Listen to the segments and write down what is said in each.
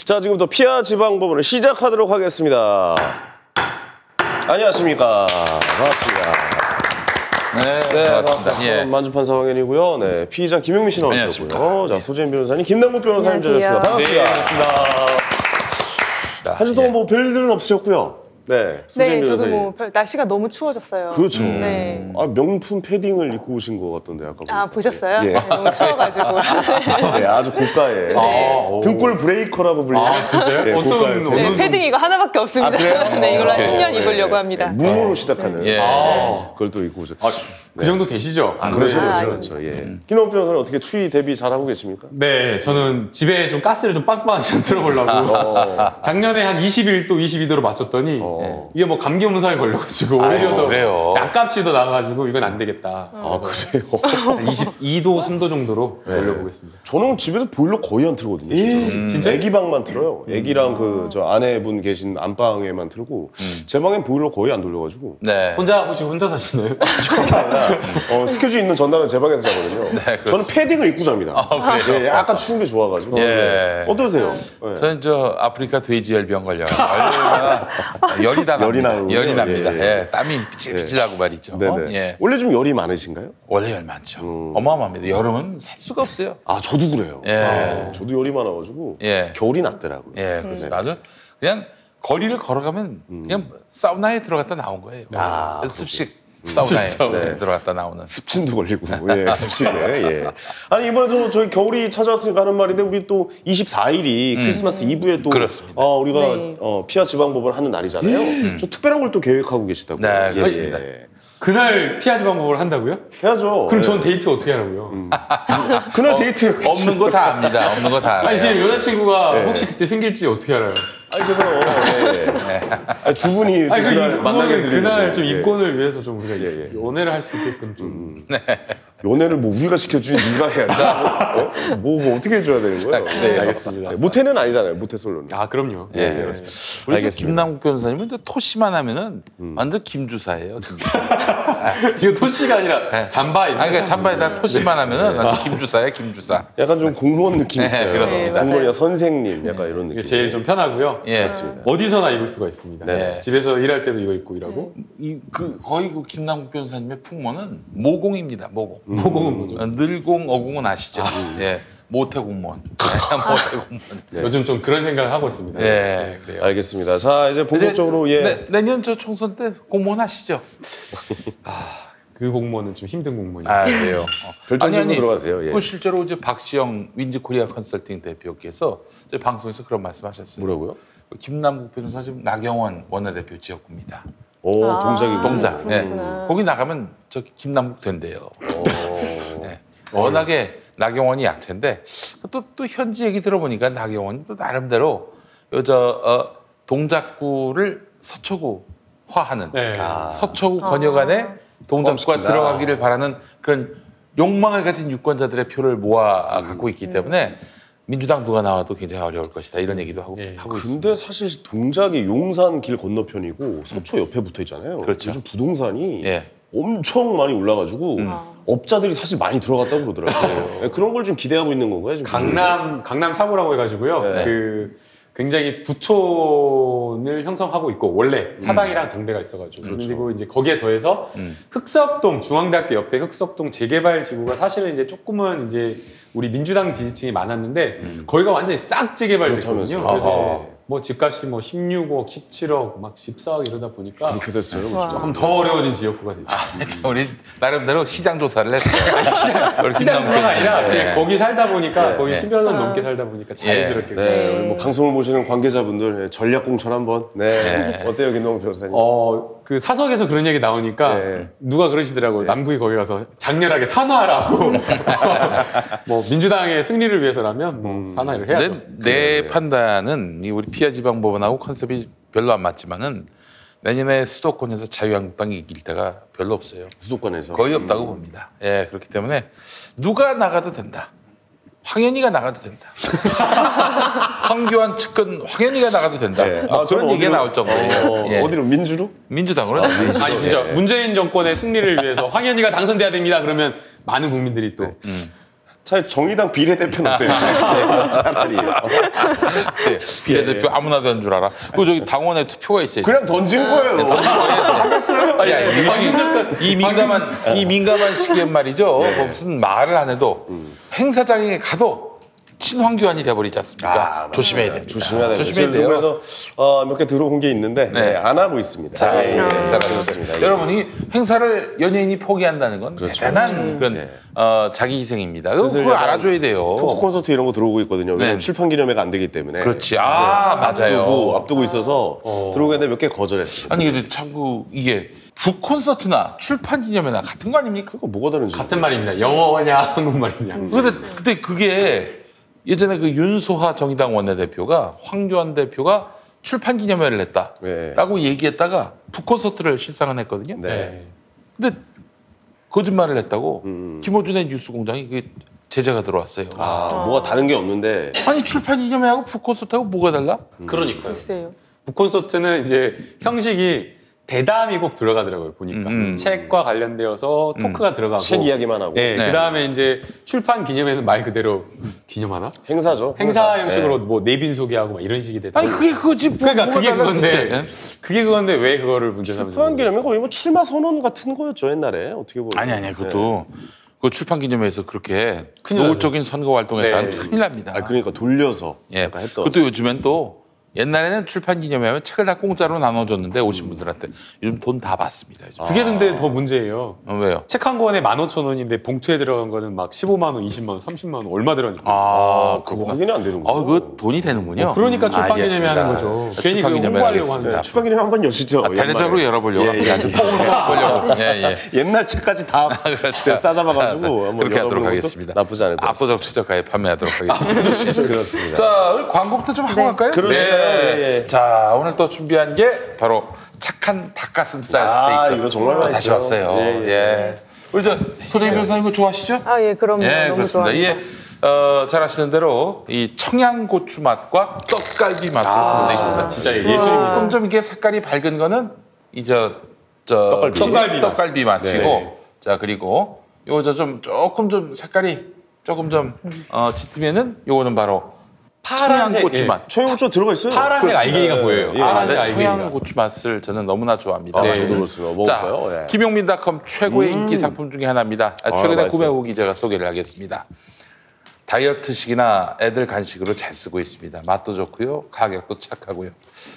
자, 지금부터 피아 지방법원을 시작하도록 하겠습니다. 안녕하십니까. 반갑습니다. 네, 반갑습니다. 예. 만주판사 황현이고요. 네, 피의자 김용민 씨 나오셨고요. 자, 소재인 변호사님, 김남국 변호사님 자리했습니다. 반갑습니다. 한 주 동안 뭐 별일은 없으셨고요. 네, 네, 저도 뭐 날씨가 너무 추워졌어요. 그렇죠. 네. 아, 명품 패딩을 입고 오신 것 같던데 아까. 아, 보셨어요? 예. 네, 너무 추워가지고. 네, 아주 고가의 네. 등골 브레이커라고 불리는. 아, 진짜요? 네, 어떤 네, 패딩 이거 하나밖에 없습니다. 네, 이걸로 한 10년 입으려고 합니다. 무으로 시작하는. 예. 그걸 또 입고 오셨. 그 정도 되시죠? 그렇죠. 예. 김남국 변호사는 어떻게 추위 대비 잘하고 계십니까? 네, 저는 집에 좀 가스를 좀 빵빵하게 좀 틀어보려고 작년에 한 21도, 22도로 맞췄더니 이게 뭐 감기 몸살이 걸려가지고 오히려 더 약값이 더 나가가지고 이건 안 되겠다. 아, 그래요? 22도, 3도 정도로 올려보겠습니다. 저는 집에서 보일러 거의 안 틀거든요. 진짜? 애기 방만 틀어요. 애기랑 저 아내분 계신 안방에만 틀고 제 방엔 보일러 거의 안 돌려가지고. 네. 혹시 혼자 사시나요? 스케줄 있는 전날은 제 방에서 자거든요. 네, 저는 패딩을 입고 잡니다. 그래요? 예, 약간 추운 게 좋아가지고. 예. 네. 어떠세요? 네. 저는 저 아프리카 돼지열병 걸려가지고 열이 납니다. 예. 땀이 피칠피칠하고 말이죠. 네네. 예. 원래 좀 열이 많으신가요? 원래 열 많죠. 어마어마합니다. 여름은 살 수가 없어요. 아, 저도 그래요. 예. 저도 열이 많아가지고 예. 겨울이 낫더라고요. 예, 그렇습니다. 아주 그냥 거리를 걸어가면 그냥 사우나에 들어갔다 나온 거예요. 그래서 습식 사우나에 들어갔다 나오는. 습진도 걸리고, 예, 습식에, 예. 아니, 이번에도 저희 겨울이 찾아왔으니까 하는 말인데, 우리 또 24일이 크리스마스 이브에 또, 그렇습니다. 우리가 네. 피아 지방법을 하는 날이잖아요. 저 특별한 걸 또 계획하고 계시다고요. 네, 그렇습니다. 예. 그날 피아 지방법을 한다고요? 해야죠. 그럼 예. 전 데이트 어떻게 하라고요? 그날 데이트. 없는 거 다 압니다. 없는 거 다 알아요. 아니 지금 여자친구가 네. 혹시 그때 생길지 어떻게 알아요? 아니, 그래서, 아니, 두 분이 또 아니 그날 만나게 되는 그날 좀 예. 인권을 위해서 좀 우리가 예. 연애를 할 수 있게끔 좀 연애를 뭐 우리가 시켜주니 네가 해야지. 뭐 어떻게 해줘야 되는 거예요? 그래요. 알겠습니다. 모태는 아니잖아요. 모태솔로는. 아 그럼요. 예, 네. 그렇습니다. 우리 알겠습니다. 김남국 변호사님은 또 토시만 하면은 완전 김주사예요. 김주사. 이거 토시가 아니라 잠바입니다. 아니, 그러니까 잠바에다 토시만 하면은 완전 김주사예요, 김주사. 약간 좀 공무원 느낌 있어요. 그렇습니다. 공무원이나 선생님 약간 이런 이게 느낌. 제일 좀 편하고요. 예. 그렇습니다. 어디서나 입을 수가 있습니다. 네. 집에서 일할 때도 이거 입고 일하고. 거의 그 김남국 변호사님의 풍모는 모공입니다, 모공. 모공은 뭐죠? 늘공, 어공은 아시죠? 예. 모태 공무원. 모태 공무원. 요즘 좀 그런 생각을 하고 있습니다. 예, 그래요. 알겠습니다. 자, 이제 본격적으로 내년 저 총선 때 공무원 하시죠? 그 공무원은 좀 힘든 공무원이에요. 아, 그래요. 별점으로 들어가세요. 예. 그 실제로 이제 박시영 윈즈코리아 컨설팅 대표께서 저희 방송에서 그런 말씀하셨어요. 뭐라고요? 김남국 변호사 지금 나경원 원내대표 지역구입니다. 오, 동작이군요. 동작. 네. 그렇구나. 거기 나가면 저 김남국 된대요. 네. 워낙에 나경원이 약체인데 또 현지 얘기 들어보니까 나경원이 또 나름대로 동작구를 서초구화하는 네. 서초구 권역안에 동작구가 포함시킨다. 들어가기를 바라는 그런 욕망을 가진 유권자들의 표를 모아 갖고 있기 때문에 민주당 누가 나와도 굉장히 어려울 것이다 이런 얘기도 하고 있습니다. 근데 사실 동작이 용산 길 건너편이고 서초 옆에 붙어 있잖아요. 그렇죠. 요즘 부동산이 예. 엄청 많이 올라가지고 업자들이 사실 많이 들어갔다고 그러더라고요. 네, 그런 걸 좀 기대하고 있는 건가요? 지금 강남 사구라고 해가지고요. 네. 그 굉장히 부촌을 형성하고 있고 원래 사당이랑 강대가 있어가지고 그리고 이제 거기에 더해서 흑석동 중앙대학교 옆에 흑석동 재개발 지구가 사실은 이제 조금은 이제 우리 민주당 지지층이 많았는데 거기가 완전히 싹 재개발됐거든요. 그래서 뭐 집값이 뭐 16억, 17억, 막 14억 이러다 보니까 그렇게 됐어요. 그렇죠. 조금 더 어려워진 지역구가 됐죠. 우리 나름대로 시장 조사를 했어요. 시장 조사가 아니라 그냥 거기 살다 보니까 거기 네. 10여 년 넘게 살다 보니까 자연스럽게 네, 우리 뭐 방송을 보시는 관계자분들 전략 공천 한번. 네. 어때요, 김남국 변호사님? 그 사석에서 그런 얘기 나오니까 네. 누가 그러시더라고요. 남국이 거기 가서 장렬하게 산화하라고. 뭐 민주당의 승리를 위해서라면 뭐 산화를 해야죠. 내 판단은 우리 피아 지방법원하고 컨셉이 별로 안 맞지만은 내년에 수도권에서 자유한국당이 이길 때가 별로 없어요. 수도권에서 거의 없다고 봅니다. 예, 그렇기 때문에 누가 나가도 된다. 황현희가 나가도 된다. 황교안 측근 황현희가 나가도 된다. 네. 그런 얘기가 나올 정도예요. 예. 어디로? 민주로? 민주당으로 아니 진짜 문재인 정권의 승리를 위해서 황현희가 당선돼야 됩니다. 그러면 많은 국민들이 또 차라리 정의당 비례대표는 어때요? 차라리. 네, 비례대표 아무나 되는 줄 알아. 그 저기 당원의 투표가 있어요. 그냥 던진 거예요. 하겠어요? 이 민감한 시기에 말이죠. 뭐 무슨 말을 안 해도 행사장에 가도 친황교안이 돼버리지 않습니까? 조심해야 됩니다. 조심해야 됩니다. 조심해야 돼요. 그래서 몇 개 들어온 게 있는데 안 하고 있습니다. 잘하셨습니다. 여러분, 이 행사를 연예인이 포기한다는 건 대단한 그런 자기 희생입니다. 그거 알아줘야 돼요. 토크 콘서트 이런 거 들어오고 있거든요. 왜냐면 출판 기념회가 안 되기 때문에. 그렇지. 맞아요. 앞두고 있어서 들어오겠는데 몇 개 거절했어요. 아니 근데 참고 이게 북 콘서트나 출판 기념회나 같은 거 아닙니까? 그거 뭐가 다른지. 같은 말입니다. 영어냐 한국말이냐. 근데 그게 예전에 그 윤소하 정의당 원내대표가 황교안 대표가 출판 기념회를 했다라고 얘기했다가 북 콘서트를 실상은 했거든요. 근데 거짓말을 했다고 김어준의 뉴스공장이 그게 제재가 들어왔어요. 뭐가 다른 게 없는데. 아니 출판 기념회하고 북 콘서트하고 뭐가 달라? 그러니까요. 글쎄요. 북 콘서트는 이제 형식이 대담이 꼭 들어가더라고요, 보니까. 책과 관련되어서 토크가 들어가고. 책 이야기만 하고. 그다음에 이제 출판 기념회는 말 그대로 기념하나? 행사죠. 행사 형식으로 뭐 내빈 소개하고 막 이런 식이 되다. 아니 그게 그거지. 그러니까 그게 그건데 왜 그거를 문제 삼는지. 출판 기념회 거의 뭐 출마 선언 같은 거였죠, 옛날에. 어떻게 보면. 아니 그것도 그 출판 기념회에서 그렇게 큰일 노골적인 선거 활동했다면 네. 큰일 납니다. 그러니까 돌려서 예. 약간 했던. 그것도 요즘엔 또 옛날에는 출판 기념회하면 책을 다 공짜로 나눠줬는데 오신 분들한테 요즘 돈 다 받습니다. 요즘. 그게 근데 더 문제예요. 왜요? 책 한 권에 15,000원인데 봉투에 들어간 거는 막 15만 원, 20만 원, 30만 원 얼마 들어가니까. 그거 확인이 안 되는구나. 그거 돈이 되는군요. 그러니까 출판 기념회 하는 알겠습니다. 거죠. 괜히 출판 그거 기념회 홍보하려고 하겠습니다. 하는 거죠. 출판 기념회 한번 여시죠. 대대적으로 열어보려고 예, 예. 합니다. 보려고. 예. 옛날 책까지 다 그렇죠. 싸잡아가지고 한번 그렇게 하도록 열어보는 것도 하겠습니다. 나쁘지 않을 것 같습니다. 압도적 최저가에 판매하도록 하겠습니다. 진짜 그렇습니다. 자, 우리 광고부터 좀 하고 갈까요? 그러실까요? 예. 자, 오늘 또 준비한 게 바로 착한 닭가슴살 스테이크. 이거 정말 맛있어요. 다시 왔어요. 예. 우리 저 소장님 변호사님 이거 좋아하시죠? 예, 그럼요. 예, 너무 그렇습니다. 좋아합니다. 이게 잘 아시는 대로 이 청양고추 맛과 떡갈비 맛으로 되어 있습니다. 진짜 예술입니다. 조금 좀 이게 색깔이 밝은 거는 떡갈비 맛이고, 네. 자 그리고 요거 조금 좀 색깔이 조금 좀 짙으면은 요거는 바로 파란색, 청양고추 예. 맛. 청양고추 들어가 있어요. 파란색 그렇습니다. 알갱이가 보여요. 예. 파란색 네, 알갱이가. 청양고추 맛을 저는 너무나 좋아합니다. 저도 그렇습니다. 자, 먹을까요? 예. 김용민닷컴 최고의 인기 상품 중에 하나입니다. 최근에 맛있어요. 구매 후기 제가 소개를 하겠습니다. 다이어트식이나 애들 간식으로 잘 쓰고 있습니다. 맛도 좋고요. 가격도 착하고요.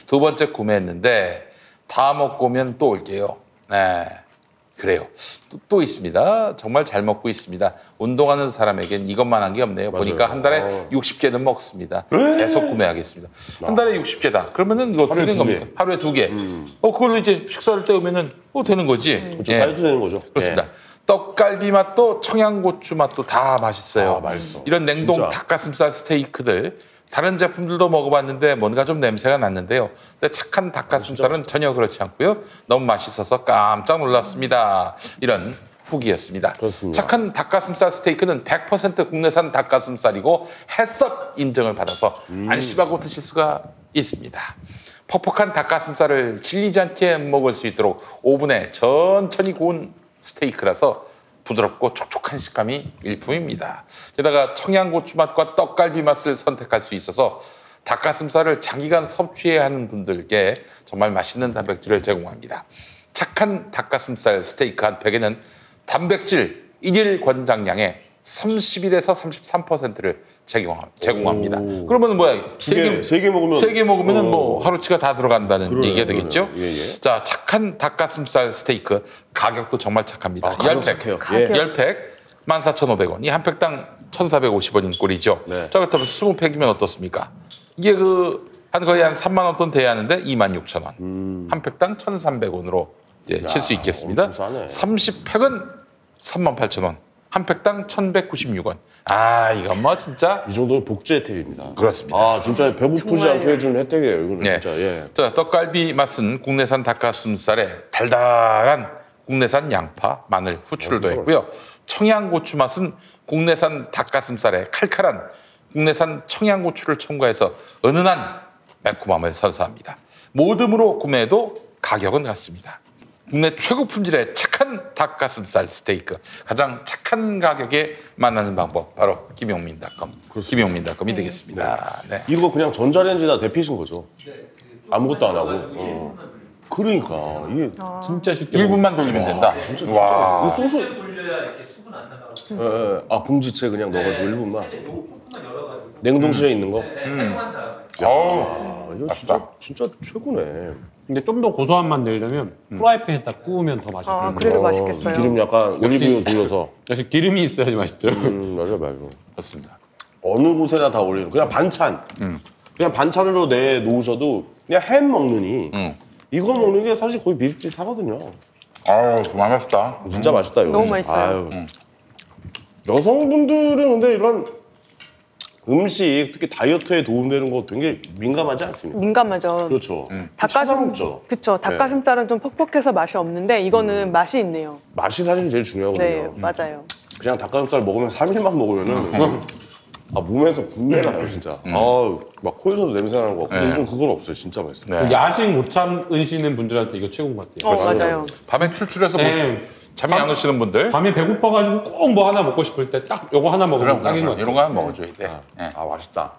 두 번째 구매했는데 다 먹고 오면 또 올게요. 네, 그래요. 또 있습니다. 정말 잘 먹고 있습니다. 운동하는 사람에겐 이것만한 게 없네요. 보니까 한 달에 60개는 먹습니다. 계속 구매하겠습니다. 한 달에 60개다. 그러면은 이거 어떻게 하루에 된 두 개. 겁니까? 하루에 2개. 그걸로 이제 식사를 때우면은 되는 거지. 그렇죠. 예. 다이어트 되는 거죠. 그렇습니다. 떡갈비 맛도 청양고추 맛도 다 맛있어요. 맛있어. 이런 냉동 진짜. 닭가슴살 스테이크들 다른 제품들도 먹어봤는데 뭔가 좀 냄새가 났는데요. 근데 착한 닭가슴살은 전혀 그렇지 않고요. 너무 맛있어서 깜짝 놀랐습니다. 이런 후기였습니다. 그렇습니다. 착한 닭가슴살 스테이크는 100% 국내산 닭가슴살이고 햇섭 인증을 받아서 안심하고 드실 수가 있습니다. 퍽퍽한 닭가슴살을 질리지 않게 먹을 수 있도록 오븐에 천천히 구운 스테이크라서 부드럽고 촉촉한 식감이 일품입니다. 게다가 청양고추 맛과 떡갈비 맛을 선택할 수 있어서 닭가슴살을 장기간 섭취해야 하는 분들께 정말 맛있는 단백질을 제공합니다. 착한 닭가슴살 스테이크 한 팩에는 단백질 1일 권장량의 31에서 33%를 제공합니다. 그러면 뭐야? 세 개 먹으면 세 개 먹으면은 뭐 하루치가 다 들어간다는 그러네요, 얘기가 되겠죠. 그러네요. 예. 자, 착한 닭가슴살 스테이크 가격도 정말 착합니다. 가격 10팩. 착해요. 가격. 10팩 14,500원. 이 한 팩당 1,450원인 꼴이죠. 네. 자, 그렇다면 20팩이면 어떻습니까? 이게 거의 한 3만 원 돈 돼야 하는데 26,000원. 한 팩당 1,300원으로 이제 칠 수 있겠습니다. 엄청 싸네. 30팩은 38,000원. 한 팩당 1,196원. 이건 뭐 진짜 이 정도는 복지 혜택입니다. 그렇습니다. 진짜 배고프지 정말. 않게 해주는 혜택이에요. 이거는 네. 진짜. 예. 자, 떡갈비 맛은 국내산 닭가슴살에 달달한 국내산 양파, 마늘, 후추를 더했고요. 청양고추 맛은 국내산 닭가슴살에 칼칼한 국내산 청양고추를 첨가해서 은은한 매콤함을 선사합니다. 모듬으로 구매해도 가격은 같습니다. 국내 최고 품질의 착한 닭가슴살 스테이크, 가장 착한 가격에 만나는 방법 바로 김용민.com, 김용민.com이 되겠습니다. 네. 이거 그냥 전자레인지에다 데피신 거죠? 아무것도 안 하고. 그러니까 이게 진짜 쉽게 1분만 돌리면 된다. 진짜 와. 이 소스 돌려야 이렇게 수분 안 나가고. 아 봉지채 그냥 넣어가지고 1분만 살짝 요거 콩콩만 열어가지고. 냉동실에 있는 거. 사용한 다음에. 아 이거 진짜 최고네. 근데 좀 더 고소한 맛 내려면 프라이팬에다 구우면 더 맛있어요. 아, 그래도 맛있겠어요. 기름 약간 올리브유 돌려서. 역시 기름이 있어야지 맛있더라고요. 맞아. 좋습니다. 어느 곳에나 다 올리는 그냥 반찬. 그냥 반찬으로 내 놓으셔도 그냥 햄 먹느니 이거 먹는 게 사실 거의 비슷비슷하거든요. 아우 정말 맛있다. 진짜 맛있다 이거. 너무 맛있어요. 아유. 여성분들은 근데 이런 음식 특히 다이어트에 도움되는 거 되게 민감하지 않습니까? 민감하죠. 그렇죠. 닭가슴 찾아먹죠. 그쵸. 닭가슴살은 좀 퍽퍽해서 맛이 없는데 이거는 맛이 있네요. 맛이 사실 제일 중요하거든요. 네, 맞아요. 그냥 닭가슴살 먹으면 3일만 먹으면은 몸에서 분내 나요 진짜. 막 코에서도 냄새 나는 거 같고 요즘 그건 없어요. 진짜 맛있어요. 네. 야식 못 참으시는 분들한테 이거 최고인 것 같아요. 맞아요. 밤에 출출해서 뭐 네. 잠이 안 오시는 분들 밤에 배고파가지고 꼭 뭐 하나 먹고 싶을 때 딱 요거 하나 먹으면 딱인 것 같아요. 이런 거 하나 먹어줘야 돼. 네. 아 맛있다.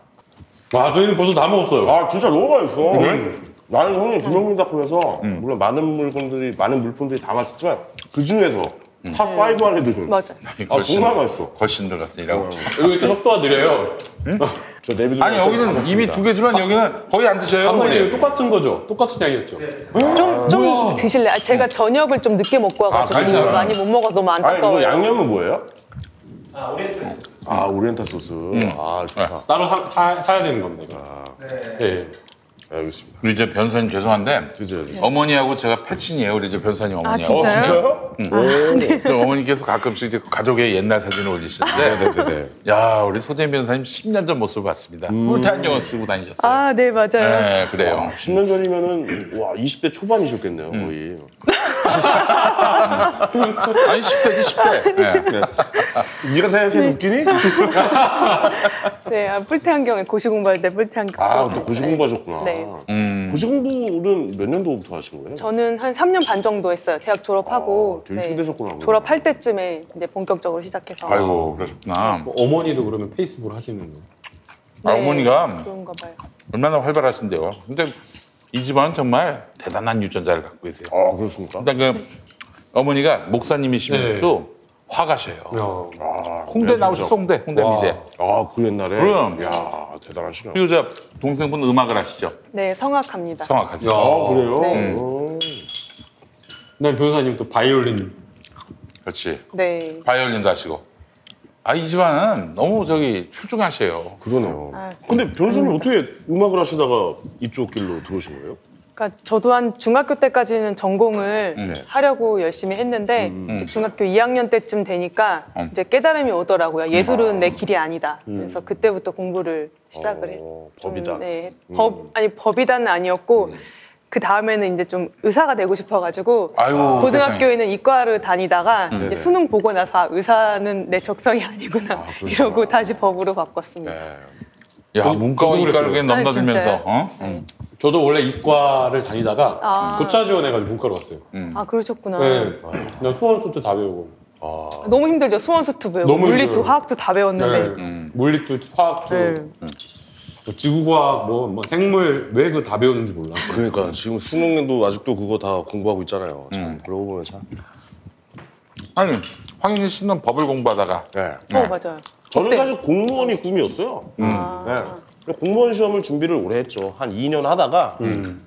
와, 저희는 벌써 다 먹었어요. 아 진짜 너무 맛있어. 나는 형님 김용민 닭품에서 물론 많은 물품들이 다 맛있지만 그 중에서 탑 5 안에 드는. 맞아. 정말 맛있어. 걸신들 같으니라고. 그리고 이렇게 속도가 느려요. 저 내비도 아니 여기는 이미 2개지만 여기는 거의 안 드셔요. 감독님 이거 똑같은 거죠? 똑같은 양이었죠? 좀 드실래? 아, 제가 저녁을 좀 늦게 먹고 와가지고 갈치나. 많이 못 먹어서 너무 아니 이거 안타까워요. 양념은 뭐예요? 아, 오리엔탈 소스. 아 오리엔탈 소스. 아 좋다. 따로 사야 되는 겁니다. 이거. 네. 알겠습니다. 우리 이제 변호사님 죄송한데 드세요. 어머니하고 제가 패친이에요. 우리 이제 변호사님 어머니하고. 진짜요? 진짜요? 그 어머니께서 가끔씩 이제 가족의 옛날 사진을 올리시는데 네네네. 야 우리 소재인 변호사님 10년 전 모습을 봤습니다. 뿔테 안경을 쓰고 다니셨어요. 아, 네, 맞아요. 네 그래요. 10년 전이면은 와 20대 초반이셨겠네요 거의. 아니 10대지 10대. 네. 네가 생각해도 웃기니? 네, 아, 뿔테 안경에 고시 공부할 때 뿔테 안경. 아또 고시 공부하셨구나. 네. 고시 공부는 몇 년도부터 하신 거예요? 저는 한 3년 반 정도 했어요. 대학 졸업하고. 되게 일찍 되셨구나. 졸업할 때쯤에 이제 본격적으로 시작해서. 아이고 그러셨구나. 뭐 어머니도 그러면 페이스북 하시는 거. 아, 어머니가 그런가 봐요. 얼마나 활발하신데요. 근데 이 집안은 정말 대단한 유전자를 갖고 계세요. 아 그렇습니까? 일단 그 어머니가 목사님이시면서도 화가셔요. 홍대 나오셨어 홍대 와. 미대. 아그 옛날에. 그럼. 야 대단하시네. 그리고 저 동생분 음악을 하시죠. 네, 성악합니다. 성악하시죠. 아 그래요? 네. 난 변호사님 또 바이올린. 그렇지. 네. 바이올린도 하시고. 아 이 집안은 너무 출중하셔요. 그러네요. 아, 근데 변호사님 어떻게 음악을 하시다가 이쪽 길로 들어오신 거예요? 그러니까 저도 한 중학교 때까지는 전공을 하려고 열심히 했는데 이제 중학교 2학년 때쯤 되니까 이제 깨달음이 오더라고요. 예술은 내 길이 아니다. 그래서 그때부터 공부를 시작을 했죠. 법이다. 네, 법이다는 아니었고 그 다음에는 이제 좀 의사가 되고 싶어가지고 아이고, 고등학교에는 이과를 다니다가 이제 네네. 수능 보고 나서 아, 의사는 내 적성이 아니구나 이러고 다시 법으로 바꿨습니다. 네. 야 문과와 저도 이과를 그냥 그랬어요. 넘나들면서. 아, 어? 저도 원래 이과를 다니다가 아. 교차 지원해가지고 문과로 갔어요. 아 그러셨구나. 네. 그냥 수원 수트 다 배우고. 너무 힘들죠. 수원 수트 배우고 너무 물리도 힘들어요. 화학도 다 배웠는데. 네. 물리도 화학도 네. 뭐 지구과학 뭐 생물 왜 그 다 배우는지 몰라. 그러니까 지금 수능도 아직도 그거 다 공부하고 있잖아요. 참 그러고 보면 참. 아니 황인희 씨는 법을 공부하다가 네. 맞아요. 저는 어때? 사실 공무원이 꿈이었어요. 아. 네. 공무원 시험을 준비를 오래 했죠. 한 2년 하다가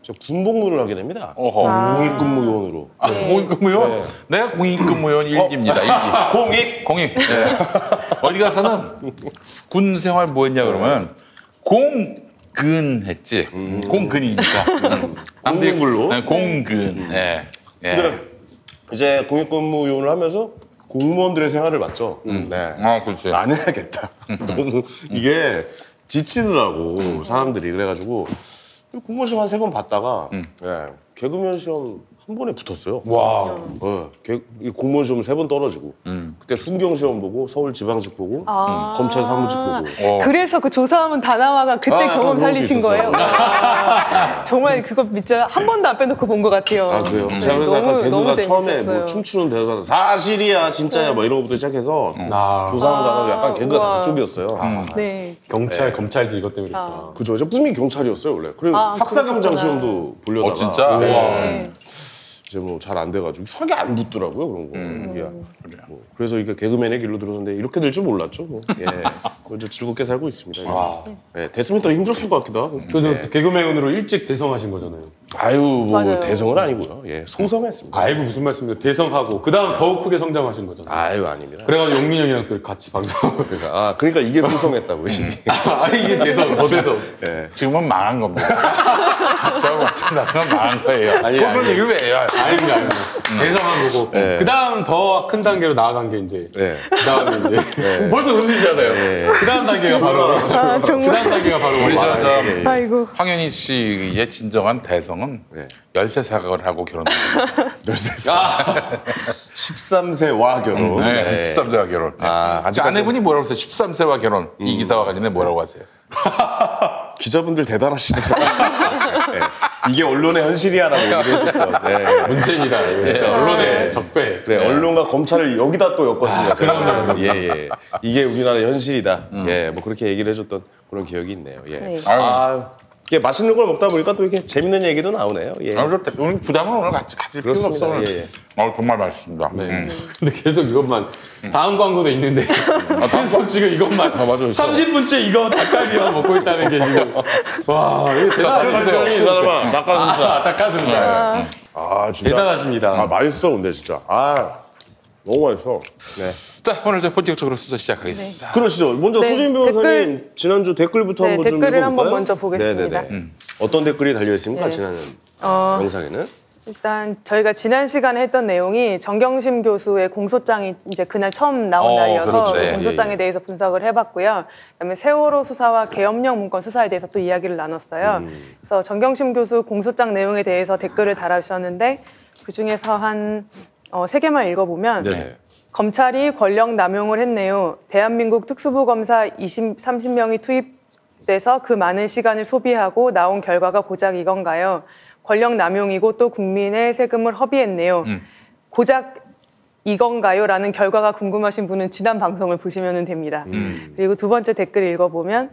제가 군복무를 하게 됩니다. 어허. 아. 공익근무요원으로. 아, 공익근무요원? 네. 내가 공익근무요원 1기입니다. 1기. 공익? 공익. 네. 어디 가서는 군 생활 뭐 했냐 그러면 공근 했지. 공근이니까. 공근글로? 네, 공근. 네. 네. 근데 이제 공익근무요원을 하면서 공무원들의 생활을 봤죠. 네. 아, 그렇지. 안 해야겠다. 너무 이게 지치더라고 사람들이. 그래가지고 공무원 시험 한 3번 봤다가 네, 개그맨 시험 한 번에 붙었어요. 와. 이 공무원 시험 3번 떨어지고 그때 순경 시험 보고 서울지방직 보고 검찰 사무직 보고. 그래서 그 조사하면 다나와가 그때 경험 그런 살리신 것도 거예요? 정말 그거 진짜 한 번도 안 빼놓고 본 것 같아요. 아 그래요? 네, 제가 그래서 약간 개그가 처음에 재밌었어요. 뭐 춤추는 대사가 사실이야 진짜야 뭐 이런 것부터 시작해서 조사하는 단어가 약간 개그가 우와. 그쪽이었어요. 네. 경찰, 검찰직 이것 때문에 그랬구나. 그죠? 저 꿈이 경찰이었어요 원래. 그리고 아, 학사경장 그러셨구나. 시험도 보려다가 진짜? 네. 이제 뭐 잘 안 돼가지고 성이 안 붙더라고요 그런 거. 야, 뭐 그래서 이게 개그맨의 길로 들었는데 이렇게 될 줄 몰랐죠. 뭐. 예, 뭐 이제 즐겁게 살고 있습니다. 예, 됐으면 더 힘들었을 것 같기도 하고. 그래도 개그맨으로 일찍 대성하신 거잖아요. 아유 뭐 맞아요. 대성은 아니고요. 예, 소성했습니다. 아이고 무슨 말씀이에요. 대성하고 그 다음 더욱 크게 성장하신 거잖아요. 아유 아닙니다. 그래가지고 용민 형이랑 또 같이 방송. 그러니까 이게 소성했다고 이게. 아니 이게 대성, 더 대성. 예. 지금은 망한 겁니다. 저하고 마찬가지로 망한 거예요. 아니. 개그맨이에요. 아닙니다, 아닙니다. 대성한 거고. 네. 그 다음 더 큰 단계로 나아간 게 이제. 네. 그 다음에 이제. 벌써 웃으시잖아요. 네. 그 다음 단계가 바로. 아, 그 정말. 다음 단계가 바로 우리 우리 아이고. 황현희 씨의 진정한 대성은 네. 13살을 하고 결혼합니다. 13세와 결혼. 네. 13세와 결혼. 아, 아직까지- 아내분이 뭐라고 했어요? 13세와 결혼. 이 기사와 관련해 뭐라고 하세요? 기자분들 대단하시네요. 네. 이게 언론의 현실이야라고 얘기를 해줬던. 네. 문제입니다. 이거 진짜 언론의 적배. 그래 언론과 검찰을 여기다 또 엮었습니다. 그럼요. 예. 이게 우리나라의 현실이다. 예, 뭐 그렇게 얘기를 해줬던 그런 기억이 있네요. 예. 네. 아, 이게 맛있는 걸 먹다 보니까 또 이렇게 재밌는 얘기도 나오네요. 예. 오늘 부담은 오늘 같이 필요 그렇습니다. 없어. 오늘. 예. 정말 맛있습니다. 근데 계속 이것만 다음 광고도 있는데 계속 지금 이것만 맞아. 30분째 이거 닭갈비만 먹고 있다는 게 지금 와 이거 대단하세요. 이 사람아, 닭가슴살. 닭가슴살 아, 진짜. 대단하십니다. 아, 맛있어, 근데 진짜. 아, 너무 맛있어. 네. 자, 오늘 이제 본격적으로 순서 시작하겠습니다. 그러시죠. 먼저 네, 소진 변호사님 지난주 댓글부터 네, 한번 좀 댓글을 읽어볼까요? 한번 먼저 보겠습니다. 네네네. 어떤 댓글이 달려 있습니까? 네. 지난 어, 영상에는? 일단 저희가 지난 시간에 했던 내용이 정경심 교수의 공소장이 이제 그날 처음 나온 날이어서 그렇죠. 예, 공소장에 예. 대해서 분석을 해봤고요. 그다음에 세월호 수사와 계엄령 문건 수사에 대해서 또 이야기를 나눴어요. 그래서 정경심 교수 공소장 내용에 대해서 댓글을 달아주셨는데 그 중에서 한 3개만 읽어보면 네. 검찰이 권력 남용을 했네요. 대한민국 특수부 검사 30명이 투입돼서 그 많은 시간을 소비하고 나온 결과가 고작 이건가요? 권력 남용이고 또 국민의 세금을 허비했네요. 고작 이건가요? 라는 결과가 궁금하신 분은 지난 방송을 보시면 됩니다. 그리고 두 번째 댓글 읽어보면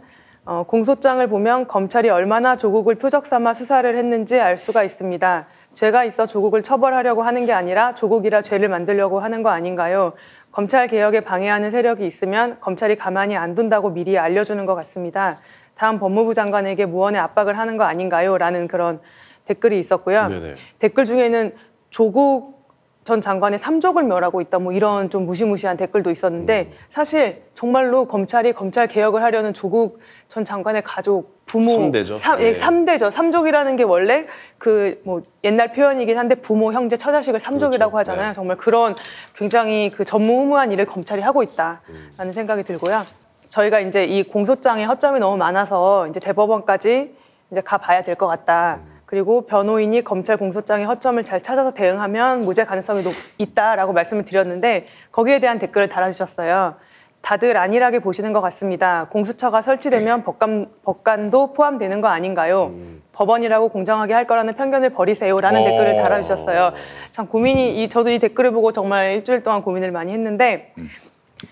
공소장을 보면 검찰이 얼마나 조국을 표적 삼아 수사를 했는지 알 수가 있습니다. 죄가 있어 조국을 처벌하려고 하는 게 아니라 조국이라 죄를 만들려고 하는 거 아닌가요? 검찰 개혁에 방해하는 세력이 있으면 검찰이 가만히 안 둔다고 미리 알려주는 것 같습니다. 다음 법무부 장관에게 무언의 압박을 하는 거 아닌가요? 라는 그런 댓글이 있었고요. 네네. 댓글 중에는 조국 전 장관의 삼족을 멸하고 있다 뭐 이런 좀 무시무시한 댓글도 있었는데 사실 정말로 검찰이 검찰 개혁을 하려는 조국 전 장관의 가족, 부모, 삼대죠. 네. 3대죠. 삼족이라는 게 원래 그 뭐 옛날 표현이긴 한데 부모, 형제, 처자식을 삼족이라고 그렇죠. 하잖아요. 네. 정말 그런 굉장히 그 전무후무한 일을 검찰이 하고 있다라는 생각이 들고요. 저희가 이제 이 공소장에 허점이 너무 많아서 이제 대법원까지 이제 가봐야 될 것 같다. 그리고 변호인이 검찰 공소장의 허점을 잘 찾아서 대응하면 무죄 가능성이 있다라고 말씀을 드렸는데 거기에 대한 댓글을 달아주셨어요. 다들 안일하게 보시는 것 같습니다. 공수처가 설치되면 법관도 포함되는 거 아닌가요? 법원이라고 공정하게 할 거라는 편견을 버리세요라는 댓글을 달아주셨어요. 참 고민이 저도 이 댓글을 보고 정말 일주일 동안 고민을 많이 했는데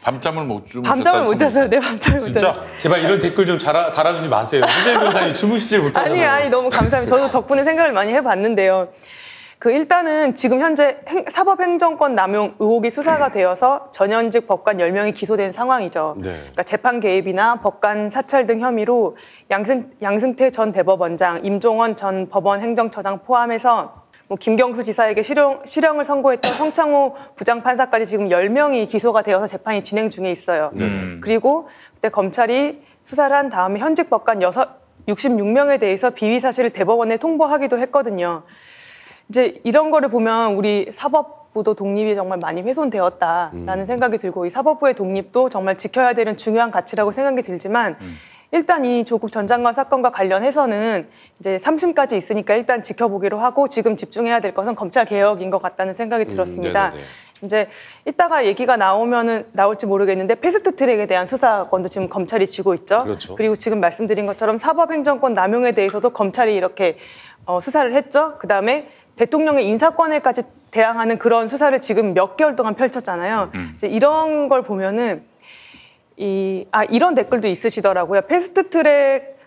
밤잠을 못 주무셨다는 밤잠을 못 잤어요. 네, 밤잠을 못 진짜 잤어요. 제발 이런 댓글 좀 달아주지 마세요. 수재 변호사님 주무시질 못하잖아요. 아니 너무 감사합니다. 저도 덕분에 생각을 많이 해봤는데요. 그 일단은 지금 현재 사법행정권 남용 의혹이 수사가 되어서 전현직 법관 10명이 기소된 상황이죠. 네. 그러니까 재판 개입이나 법관 사찰 등 혐의로 양승태 전 대법원장, 임종원 전 법원 행정처장 포함해서 뭐 김경수 지사에게 실형을 선고했던 성창호 부장판사까지 지금 10명이 기소가 되어서 재판이 진행 중에 있어요. 그리고 그때 검찰이 수사를 한 다음에 현직 법관 66명에 대해서 비위 사실을 대법원에 통보하기도 했거든요. 이제 이런 거를 보면 우리 사법부도 독립이 정말 많이 훼손되었다라는 생각이 들고 이 사법부의 독립도 정말 지켜야 되는 중요한 가치라고 생각이 들지만 일단 이 조국 전 장관 사건과 관련해서는 이제 3심까지 있으니까 일단 지켜보기로 하고 지금 집중해야 될 것은 검찰 개혁인 것 같다는 생각이 들었습니다. 네네네. 이제 이따가 얘기가 나올지 모르겠는데 패스트트랙에 대한 수사권도 지금 검찰이 쥐고 있죠. 그렇죠. 그리고 지금 말씀드린 것처럼 사법행정권 남용에 대해서도 검찰이 이렇게 수사를 했죠. 그다음에 대통령의 인사권에까지 대항하는 그런 수사를 지금 몇 개월 동안 펼쳤잖아요. 이제 이런 걸 보면은 이런 댓글도 있으시더라고요.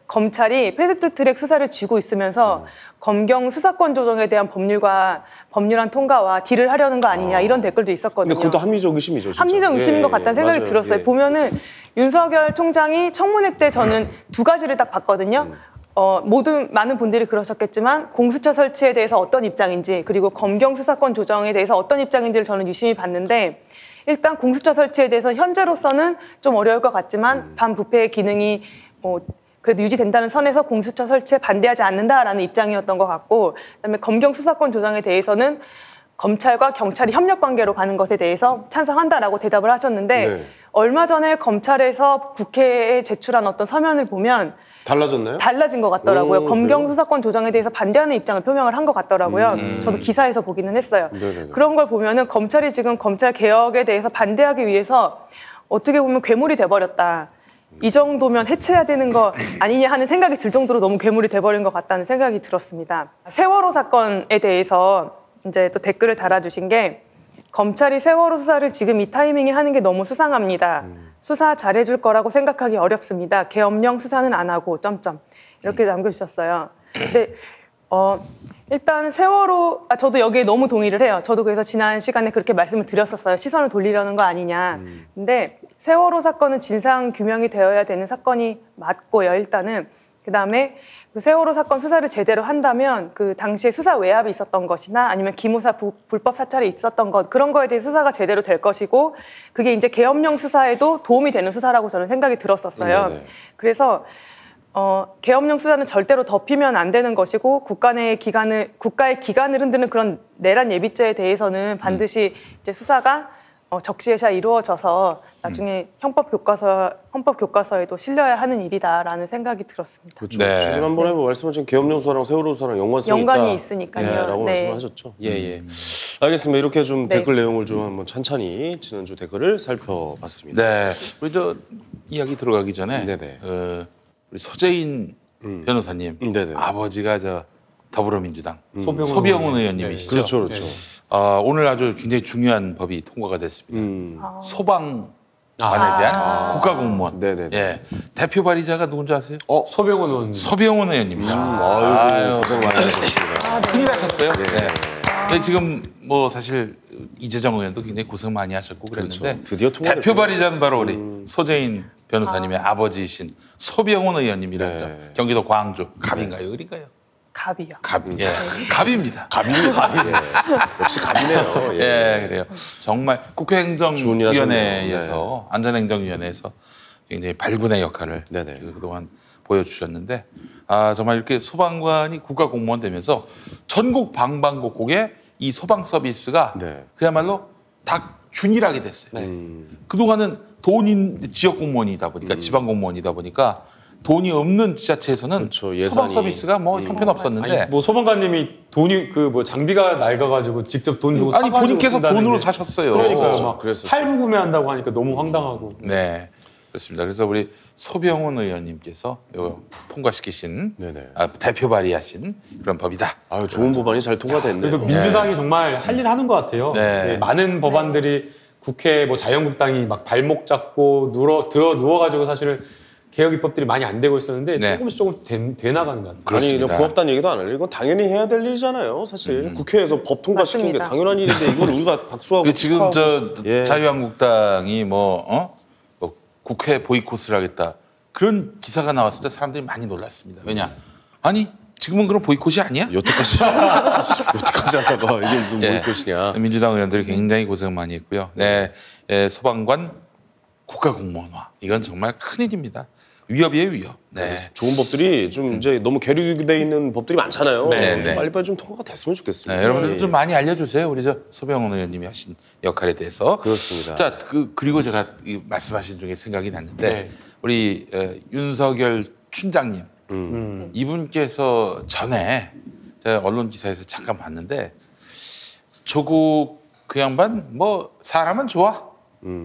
검찰이 패스트트랙 수사를 쥐고 있으면서 검경 수사권 조정에 대한 법률안 통과와 딜을 하려는 거 아니냐 이런 댓글도 있었거든요. 근데 그것도 합리적 의심이죠. 진짜. 합리적 의심인 것 같다는 생각이 맞아요. 들었어요. 예. 보면은 윤석열 총장이 청문회 때 저는 두 가지를 딱 봤거든요. 많은 분들이 그러셨겠지만 공수처 설치에 대해서 어떤 입장인지 그리고 검경 수사권 조정에 대해서 어떤 입장인지를 저는 유심히 봤는데 일단 공수처 설치에 대해서 현재로서는 좀 어려울 것 같지만 반부패의 기능이 그래도 유지된다는 선에서 공수처 설치에 반대하지 않는다라는 입장이었던 것 같고 그다음에 검경 수사권 조정에 대해서는 검찰과 경찰이 협력 관계로 가는 것에 대해서 찬성한다라고 대답을 하셨는데 네. 얼마 전에 검찰에서 국회에 제출한 어떤 서면을 보면 달라졌나요? 달라진 것 같더라고요. 오, 검경 그래요? 수사권 조정에 대해서 반대하는 입장을 표명을 한 것 같더라고요. 저도 기사에서 보기는 했어요. 네네네. 그런 걸 보면은 검찰이 지금 검찰 개혁에 대해서 반대하기 위해서 어떻게 보면 괴물이 돼버렸다. 이 정도면 해체해야 되는 거 아니냐 하는 생각이 들 정도로 너무 괴물이 돼버린 것 같다는 생각이 들었습니다. 세월호 사건에 대해서 이제 또 댓글을 달아주신 게 검찰이 세월호 수사를 지금 이 타이밍에 하는 게 너무 수상합니다. 수사 잘해줄 거라고 생각하기 어렵습니다. 계엄령 수사는 안 하고 점점 이렇게 남겨주셨어요. 근데 일단 세월호 저도 여기에 너무 동의를 해요. 저도 그래서 지난 시간에 그렇게 말씀을 드렸었어요. 시선을 돌리려는 거 아니냐. 근데 세월호 사건은 진상 규명이 되어야 되는 사건이 맞고요. 일단은 그다음에 그 세월호 사건 수사를 제대로 한다면 그 당시에 수사 외압이 있었던 것이나 아니면 기무사 불법 사찰이 있었던 것 그런 거에 대해 수사가 제대로 될 것이고 그게 이제 계엄령 수사에도 도움이 되는 수사라고 저는 생각이 들었었어요. 네네. 그래서 계엄령 수사는 절대로 덮이면 안 되는 것이고 국가의 기관을 흔드는 그런 내란 예비죄에 대해서는 반드시 이제 수사가 적시에서 이루어져서 나중에 헌법 교과서에도 실려야 하는 일이다라는 생각이 들었습니다. 그렇죠. 네. 지난번에 뭐 말씀하신 계엄령 수사랑 세월호 수사랑 연관이 있으니까요. 예, 라고 네. 말씀하셨죠. 예. 알겠습니다. 이렇게 좀 네. 댓글 내용을 좀 한번 찬찬히 지난주 댓글을 살펴봤습니다. 네. 우리 이야기 들어가기 전에 네네. 우리 서재인 변호사님 네네. 아버지가 더불어민주당 소병훈 의원님이시죠. 그렇죠. 오늘 아주 굉장히 중요한 법이 통과가 됐습니다. 소방관에 대한 국가공무원. 네네네. 예. 대표 발의자가 누군지 아세요? 소병훈 의원. 서병훈 의원님이죠. 아유, 고생 많으셨습니다. 큰일 하셨어요. 네. 근데 지금 뭐 사실 이재정 의원도 굉장히 고생 많이 하셨고 그랬는데 그렇죠. 드디어 통과됐군요. 대표 발의자는 바로 우리 서재인 변호사님의 아버지이신 소병훈 의원님이라죠. 네. 경기도 광주 갑인가요, 을인가요? 갑이요. 갑, 예, 갑입니다. 갑입니다. 역시 갑이네요. 예, 그래요. 정말 국회 좋은 일 행정위원회에서 안전행정위원회에서 굉장히 발군의 역할을 네네. 그동안 보여주셨는데 정말 이렇게 소방관이 국가공무원 되면서 전국 방방곡곡에 이 소방 서비스가 네. 그야말로 다 균일하게 됐어요. 그동안은 지역 공무원이다 보니까 지방 공무원이다 보니까 돈이 없는 지자체에서는 그렇죠, 예산이. 소방 서비스가 뭐 형편없었는데 아니, 뭐 소방관님이 돈이 장비가 낡아가지고 직접 돈 주고 아니 사가지고 본인께서 쓴다는 돈으로 게 사셨어요. 그러니까요. 막 그랬었죠. 할부 구매한다고 하니까 너무 황당하고. 네, 그렇습니다. 그래서 우리 소병훈 의원님께서 이거 통과시키신 네네. 대표 발의하신 그런 법이다. 아유, 좋은 법안이 잘 통과됐네요. 그래도 민주당이 정말 할 일 하는 것 같아요. 네. 예, 많은 법안들이 국회 자유한국당이 막 발목 잡고 누워가지고 사실은 개혁 입법들이 많이 안 되고 있었는데 네. 조금씩 돼 나가는 것 같아요. 아니, 그렇습니다. 그냥 부합단 얘기도 안 해요. 이건 당연히 해야 될 일이잖아요, 사실. 국회에서 법 통과시키는 게 맞습니다. 당연한 일인데 이걸 우리가 박수하고 그 지금 축하하고. 예. 자유한국당이 뭐 국회 보이콧을 하겠다 그런 기사가 나왔을 때 사람들이 많이 놀랐습니다. 왜냐? 아니 지금은 그런 보이콧이 아니야? 여태까지 하다가 이게 무슨 보이콧이냐. 민주당 의원들이 굉장히 고생 많이 했고요. 네, 소방관 국가공무원화 이건 정말 큰 일입니다. 위협이에요, 위협. 네. 좋은 법들이 좀 이제 너무 계류돼 있는 법들이 많잖아요. 네, 좀 네. 빨리빨리 좀 통과가 됐으면 좋겠습니다. 네, 여러분들 예. 좀 많이 알려주세요. 우리 소병훈 의원님이 하신 역할에 대해서. 그렇습니다. 자, 그리고 제가 말씀하신 중에 생각이 났는데 네. 우리 윤석열 춘장님 이분께서 전에 제가 언론 기사에서 잠깐 봤는데 조국 그 양반 뭐 사람은 좋아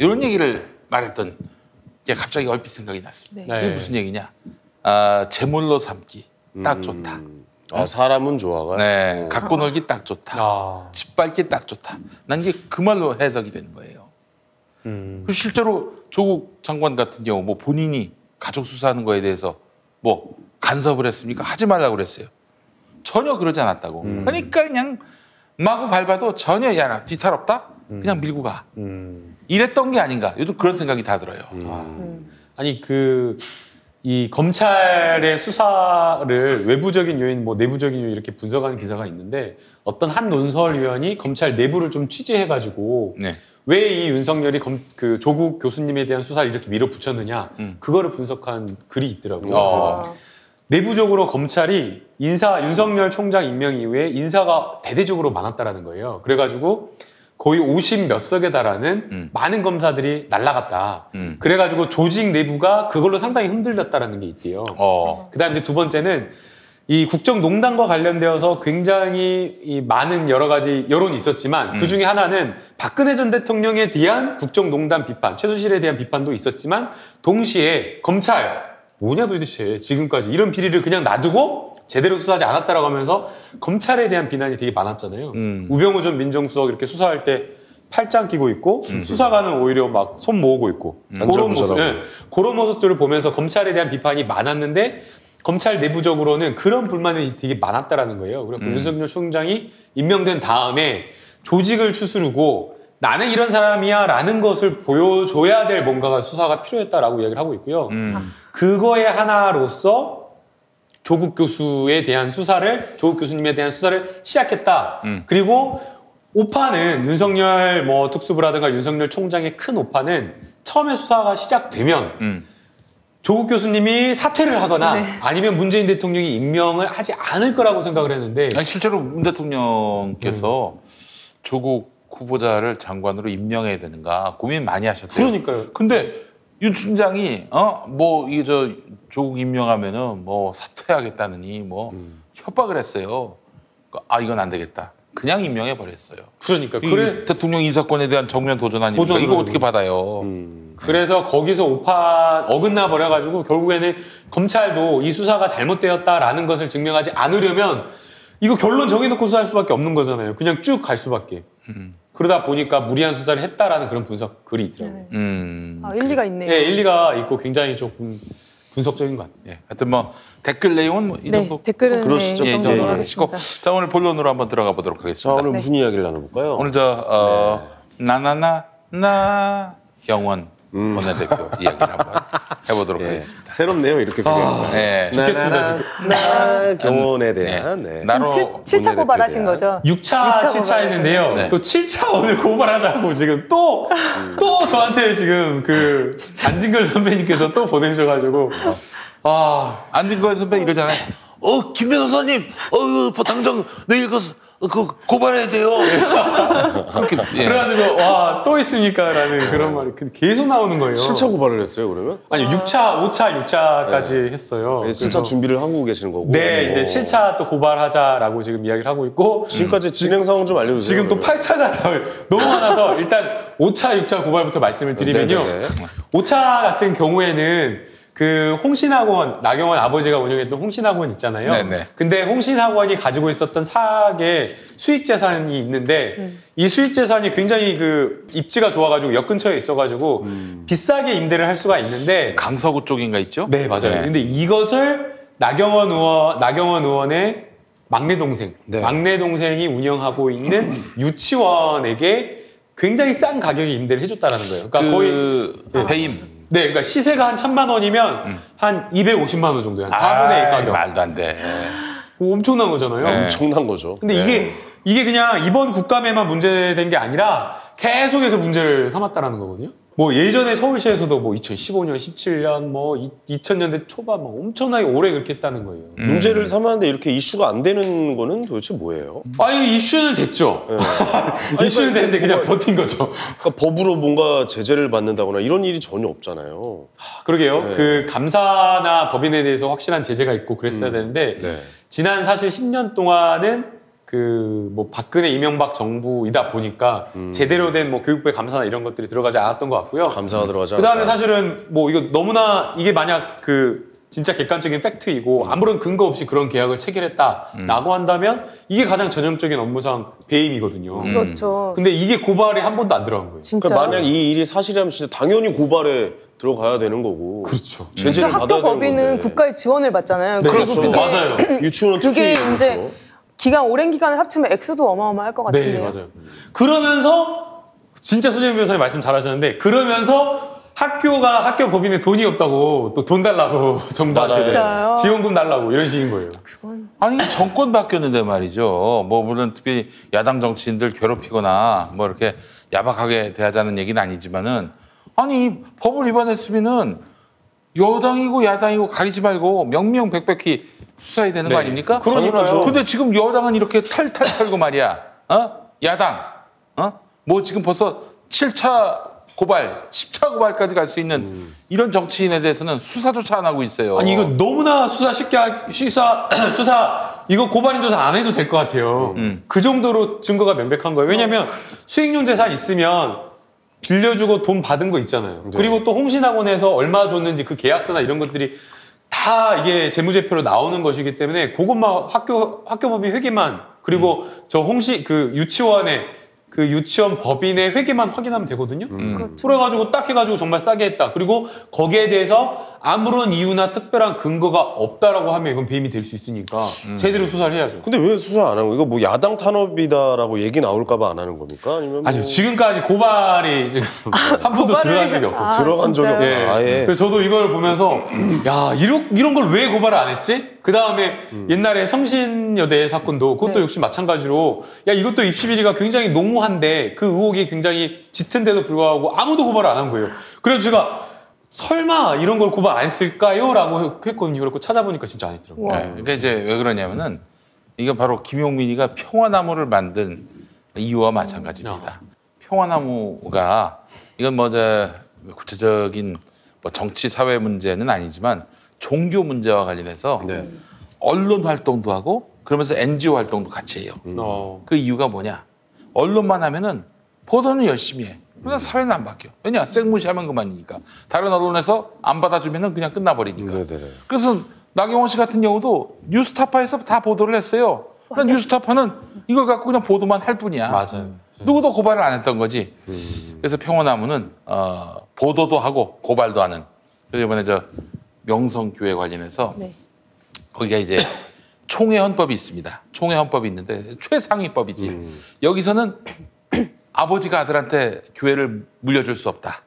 이런 얘기를 말했던 게 갑자기 얼핏 생각이 났습니다. 네. 이게 무슨 얘기냐? 제물로 삼기 딱 좋다. 사람은 좋아가. 네, 갖고 놀기 딱 좋다. 아. 집 밟기 딱 좋다. 난 이게 그 말로 해석이 되는 거예요. 실제로 조국 장관 같은 경우 뭐 본인이 가족 수사하는 거에 대해서 뭐 간섭을 했습니까? 하지 말라고 그랬어요. 전혀 그러지 않았다고. 그러니까 그냥 마구 밟아도 전혀 야, 나 뒤탈 없다? 그냥 밀고 가. 이랬던 게 아닌가. 요즘 그런 생각이 다 들어요. 아니 이 검찰의 수사를 외부적인 요인, 뭐 내부적인 요인 이렇게 분석하는 기사가 있는데 어떤 한 논설위원이 검찰 내부를 좀 취재해가지고 네. 왜 이 윤석열이 그 조국 교수님에 대한 수사를 이렇게 밀어붙였느냐 그거를 분석한 글이 있더라고요. 내부적으로 검찰이 윤석열 총장 임명 이후에 인사가 대대적으로 많았다라는 거예요. 그래가지고 거의 50 몇 석에 달하는 많은 검사들이 날아갔다. 그래가지고 조직 내부가 그걸로 상당히 흔들렸다라는 게 있대요. 그다음 이제 두 번째는 이 국정농단과 관련되어서 굉장히 이 많은 여러 가지 여론이 있었지만 그 중에 하나는 박근혜 전 대통령에 대한 국정농단 비판, 최순실에 대한 비판도 있었지만 동시에 검찰 뭐냐 도대체 지금까지 이런 비리를 그냥 놔두고 제대로 수사하지 않았다라고 하면서 검찰에 대한 비난이 되게 많았잖아요. 우병우 전 민정수석 이렇게 수사할 때 팔짱 끼고 있고 수사관은 오히려 막 손 모으고 있고 그런 모습들을 보면서 검찰에 대한 비판이 많았는데 검찰 내부적으로는 그런 불만이 되게 많았다라는 거예요. 그래서 윤석열 총장이 임명된 다음에 조직을 추스르고 나는 이런 사람이야 라는 것을 보여줘야 될 뭔가가 수사가 필요했다라고 이야기를 하고 있고요. 그거의 하나로서 조국 교수님에 대한 수사를 시작했다. 그리고 오파는 윤석열 뭐 특수부라든가 윤석열 총장의 큰 오파는 처음에 수사가 시작되면 조국 교수님이 사퇴를 하거나 아니면 문재인 대통령이 임명을 하지 않을 거라고 생각을 했는데 아니, 실제로 문 대통령께서 조국 후보자를 장관으로 임명해야 되는가 고민 많이 하셨대요. 그러니까요. 근데 윤 총장이 뭐 이게 조국 임명하면은 뭐 사퇴하겠다느니 뭐 협박을 했어요. 이건 안 되겠다. 그냥 임명해 버렸어요. 그러니까 그래 대통령 인사권에 대한 정면 도전 아닙니까? 이거 어떻게 받아요? 그래서 거기서 오파 어긋나 버려가지고 결국에는 검찰도 이 수사가 잘못되었다라는 것을 증명하지 않으려면 이거 결론 정해놓고 수사할 수밖에 없는 거잖아요. 그냥 쭉 갈 수밖에. 그러다 보니까 무리한 수사를 했다라는 그런 분석 글이 있더라고요. 일리가 있네요. 네, 일리가 있고 굉장히 조금 분석적인 것 같아요. 예, 하여튼 뭐 댓글 내용은 뭐 이 네, 정도. 댓글은 그러시죠. 이 이 정도로 정도로 하시고. 하겠습니다. 자, 오늘 본론으로 한번 들어가 보도록 자, 하겠습니다. 오늘 무슨 이야기를 나눠볼까요? 오늘 나나나 경원 원내대표 이야기를 한번 해보도록 하겠습니다. 새롭네요, 이렇게 생각하니까. 네. 죽겠습니다, 나 경원에 대한. 네. 나로 7차 고발하신 거죠? 6차 실차했는데요. 네. 또 7차 오늘 고발하자고 지금 또 저한테 지금 그 안진걸 선배님께서 또 보내주셔가지고 안진걸 선배 이러잖아요. 김 변호사님, 이거 당장 내일 고발해야 돼요. 예. 그래가지고 또 있습니까라는 그런 말이 계속 나오는 거예요. 7차 고발을 했어요, 그러면? 아니 6차, 5차, 6차까지 했어요. 네, 7차 준비를 하고 계시는 거고. 네, 이제 7차 또 고발하자라고 지금 이야기를 하고 있고 지금까지 진행 상황 좀 알려주세요. 지금 또 그러면. 8차가 너무 많아서 일단 5차, 6차 고발부터 말씀을 드리면요. 네네네. 5차 같은 경우에는 그 홍신학원, 나경원 아버지가 운영했던 홍신학원 있잖아요. 네네. 근데 홍신학원이 가지고 있었던 사학의 수익 재산이 있는데 이 수익 재산이 굉장히 그 입지가 좋아가지고 역 근처에 있어가지고 비싸게 임대를 할 수가 있는데 강서구 쪽인가 있죠? 네, 맞아요. 네. 근데 이것을 나경원 의원의 막내 동생이 운영하고 있는 유치원에게 굉장히 싼 가격에 임대를 해줬다라는 거예요. 그러니까 거의 배임. 네, 그러니까 시세가 한 1,000만 원이면 한 250만 원 정도예요. 한 4분의 1 가격. 말도 안 돼. 엄청난 거잖아요. 네. 엄청난 거죠. 근데 이게 그냥 이번 국감에만 문제된 게 아니라 계속해서 문제를 삼았다라는 거거든요. 뭐 예전에 서울시에서도 뭐 2015년, 17년, 뭐 2000년대 초반 뭐 엄청나게 오래 그렇게 했다는 거예요. 문제를 삼았는데 이렇게 이슈가 안 되는 거는 도대체 뭐예요? 아니 이슈는 됐죠. 네. 이슈는 됐는데 그냥 버틴 거죠. 그러니까 법으로 뭔가 제재를 받는다거나 이런 일이 전혀 없잖아요. 그러게요. 네. 그 감사나 법인에 대해서 확실한 제재가 있고 그랬어야 되는데 네. 지난 사실 10년 동안은 그 뭐 박근혜 이명박 정부이다 보니까 제대로 된 뭐 교육부의 감사나 이런 것들이 들어가지 않았던 것 같고요. 감사가 들어가지 그 다음에 않았다. 사실은 뭐 이거 너무나 이게 만약 그 진짜 객관적인 팩트이고 아무런 근거 없이 그런 계약을 체결했다라고 한다면 이게 가장 전형적인 업무상 배임이거든요. 그렇죠. 근데 이게 고발이 한 번도 안 들어간 거예요. 진짜. 그러니까 만약 이 일이 사실이라면 진짜 당연히 고발에 들어가야 되는 거고. 그렇죠. 제재를 진짜 받아야 학교 되는 법인은 건데. 국가의 지원을 받잖아요. 네, 그리고 그렇죠. 그게 맞아요. 유치원은 그게 특히 이제 그렇죠. 기간 오랜 기간을 합치면 액수도 어마어마할 것 같은데요. 네, 맞아요. 그러면서 진짜 소재민 변호사님 말씀 잘하셨는데 그러면서 학교 법인에 돈이 없다고 또 돈 달라고 정부한테 진짜요? 지원금 달라고 이런 식인 거예요. 그건 아니 정권 바뀌었는데 말이죠. 뭐 물론 특별히 야당 정치인들 괴롭히거나 뭐 이렇게 야박하게 대하자는 얘기는 아니지만은 아니 법을 위반했으면은 여당이고 야당이고 가리지 말고 명명백백히 수사해야 되는 거 네. 아닙니까? 그러니까요. 근데 지금 여당은 이렇게 탈탈 털고 말이야. 야당. 뭐 지금 벌써 7차 고발, 10차 고발까지 갈 수 있는 이런 정치인에 대해서는 수사조차 안 하고 있어요. 아니 이거 너무나 수사 이거 고발인 조사 안 해도 될 것 같아요. 그 정도로 증거가 명백한 거예요. 왜냐하면 수익용 재산 있으면 빌려주고 돈 받은 거 있잖아요. 그리고 또 홍신학원에서 얼마 줬는지 그 계약서나 이런 것들이 다 이게 재무제표로 나오는 것이기 때문에 그것만 학교법인 회계만 그리고 저 유치원의 그 유치원 법인의 회계만 확인하면 되거든요. 그래가지고 딱 해가지고 정말 싸게 했다. 그리고 거기에 대해서 아무런 이유나 특별한 근거가 없다라고 하면 이건 배임이 될 수 있으니까 제대로 수사를 해야죠. 근데 왜 수사 안 하고 이거 뭐 야당 탄압이다라고 얘기 나올까봐 안 하는 겁니까? 아니면 뭐 아니요, 지금까지 고발이 지금 한 번도 고발을 들어간 적이 없었어요. 들어간 적이 진짜요? 없다. 아예. 그래서 저도 이걸 보면서 야 이런 걸 왜 고발을 안 했지? 그 다음에 옛날에 성신여대 사건도 그것도 네. 역시 마찬가지로 야 이것도 입시 비리가 굉장히 농후한데 그 의혹이 굉장히 짙은데도 불구하고 아무도 고발을 안 한 거예요. 그래서 제가 설마 이런 걸 고발 안 했을까요? 라고 했거든요. 그래서 찾아보니까 진짜 안 했더라고요. 와. 네, 그러니까 이제 왜 그러냐면은 이건 바로 김용민이가 평화나무를 만든 이유와 마찬가지입니다. 평화나무가 이건 뭐 구체적인 뭐 정치 사회 문제는 아니지만 종교 문제와 관련해서 네. 언론 활동도 하고 그러면서 NGO 활동도 같이 해요. 그 이유가 뭐냐? 언론만 하면은 보도는 열심히 해. 그냥 사회는 안 바뀌어. 왜냐? 생무시하면 그만이니까. 다른 언론에서 안 받아주면은 그냥 끝나버리니까. 네네네. 그래서 나경원 씨 같은 경우도 뉴스타파에서 다 보도를 했어요. 그러니까 뉴스타파는 이걸 갖고 그냥 보도만 할 뿐이야. 맞아요. 누구도 고발을 안 했던 거지. 그래서 평화나무는 보도도 하고 고발도 하는. 그래서 이번에 명성교회 관련해서 네. 거기가 이제 총회 헌법이 있습니다. 총회 헌법이 있는데 최상위법이지. 여기서는 아버지가 아들한테 교회를 물려줄 수 없다.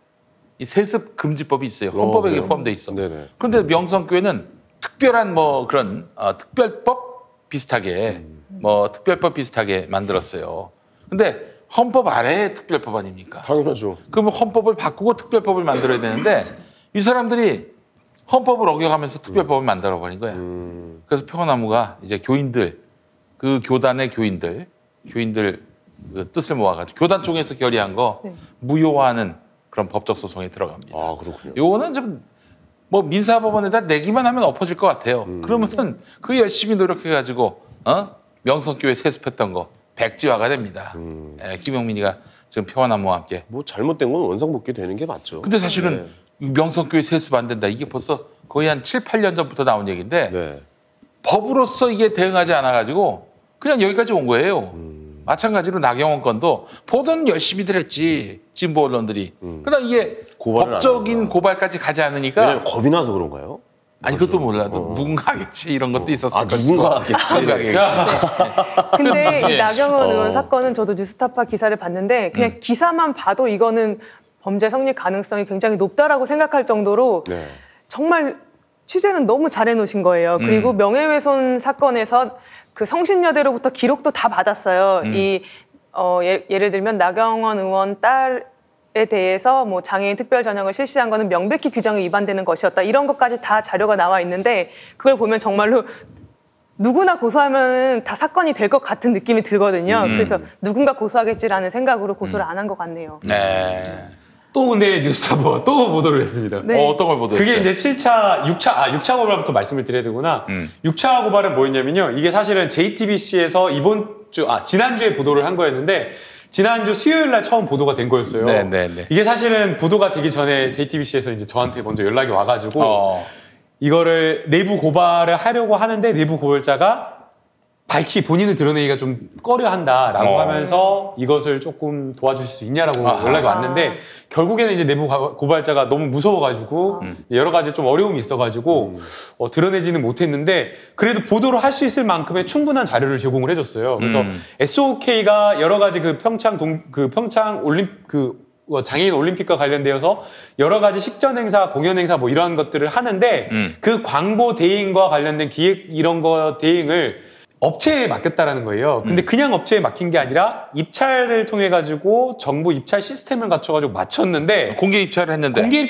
이 세습 금지법이 있어요. 헌법에 네. 포함돼 있어. 네네. 그런데 명성교회는 특별한 뭐 그런 특별법 비슷하게 특별법 비슷하게 만들었어요. 근데 헌법 아래의 특별법 아닙니까? 당연하죠. 그러면 헌법을 바꾸고 특별법을 만들어야 되는데 이 사람들이 헌법을 어겨가면서 특별법을 만들어버린 거야. 그래서 평화나무가 이제 교인들, 그 교단의 교인들 그 뜻을 모아가지고 교단 쪽에서 결의한 거 네. 무효화하는 그런 법적 소송에 들어갑니다. 아 그렇군요. 요거는 좀 뭐 민사법원에다 내기만 하면 엎어질 것 같아요. 그러면은 그 열심히 노력해가지고 명성교회 세습했던 거 백지화가 됩니다. 김용민이가 지금 평화나무와 함께. 뭐 잘못된 건 원상복귀 되는 게 맞죠. 근데 사실은 이 명성교회 세습 안 된다. 이게 벌써 거의 한 7, 8년 전부터 나온 얘기인데 네. 법으로서 이게 대응하지 않아가지고 그냥 여기까지 온 거예요. 마찬가지로 나경원 건도 보도는 열심히들 했지. 진보 언론들이. 그러나 이게 고발을 법적인 고발까지 가지 않으니까 왜냐면 겁이 나서 그런가요? 아니 그것도 몰라도 누군가 하겠지 이런 것도 있었을 것이고. 누군가 하겠지. 누군가 하겠지. 근데 이 예. 나경원 의원 사건은 저도 뉴스타파 기사를 봤는데 그냥 기사만 봐도 이거는 범죄 성립 가능성이 굉장히 높다라고 생각할 정도로 네. 정말 취재는 너무 잘 해놓으신 거예요. 그리고 명예훼손 사건에서 그 성신여대로부터 기록도 다 받았어요. 예를 들면 나경원 의원 딸에 대해서 뭐 장애인 특별 전형을 실시한 거는 명백히 규정에 위반되는 것이었다. 이런 것까지 다 자료가 나와 있는데 그걸 보면 정말로 누구나 고소하면 다 사건이 될 것 같은 느낌이 들거든요. 그래서 누군가 고소하겠지라는 생각으로 고소를 안 한 것 같네요. 네. 또 근데 뉴스타파 또 보도를 했습니다. 네. 어떤 걸 보도했어요? 그게 이제 6차 고발부터 말씀을 드려야 되구나. 6차 고발은 뭐였냐면요. 이게 사실은 JTBC에서 이번 지난주에 보도를 한 거였는데 지난주 수요일 날 처음 보도가 된 거였어요. 네네네. 이게 사실은 보도가 되기 전에 JTBC에서 이제 저한테 먼저 연락이 와가지고 이거를 내부 고발을 하려고 하는데 내부 고발자가 본인을 드러내기가 좀 꺼려한다라고 하면서 이것을 조금 도와주실 수 있냐라고 연락이 왔는데 결국에는 이제 내부 고발자가 너무 무서워가지고 여러 가지 좀 어려움이 있어가지고 드러내지는 못했는데 그래도 보도를 할 수 있을 만큼의 충분한 자료를 제공을 해줬어요. 그래서 SOK가 여러 가지 그 평창 장애인 올림픽과 관련되어서 여러 가지 식전 행사, 공연 행사 뭐 이러한 것들을 하는데 그 광고 대행과 관련된 기획 이런 거 대행을 업체에 맡겼다라는 거예요. 근데 그냥 업체에 맡긴 게 아니라 입찰을 통해 가지고 정부 입찰 시스템을 갖춰 가지고 맞췄는데 공개 입찰을 했는데 공개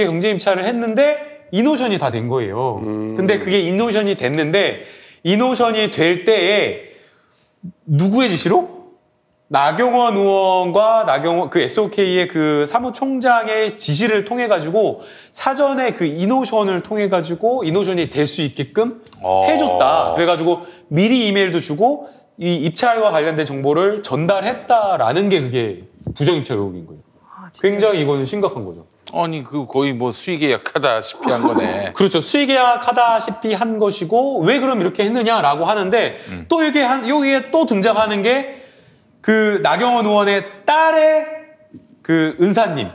경쟁 입찰을 했는데 이노션이 다 된 거예요. 근데 그게 이노션이 됐는데 이노션이 될 때에 누구의 지시로? 나경원 의원과 그 SOK의 그 사무총장의 지시를 통해 가지고 사전에 그 이노션을 통해 가지고 이노션이 될 수 있게끔 해줬다. 그래가지고 미리 이메일도 주고 이 입찰과 관련된 정보를 전달했다라는 게 그게 부정입찰 의혹인 거예요. 굉장히 이거는 심각한 거죠. 아니 그 거의 뭐 수의계약하다시피 한 거네. 그렇죠. 수의계약하다시피 한 것이고 왜 그럼 이렇게 했느냐라고 하는데 또 여기에 또 등장하는 게 그 나경원 의원의 딸의 그 은사님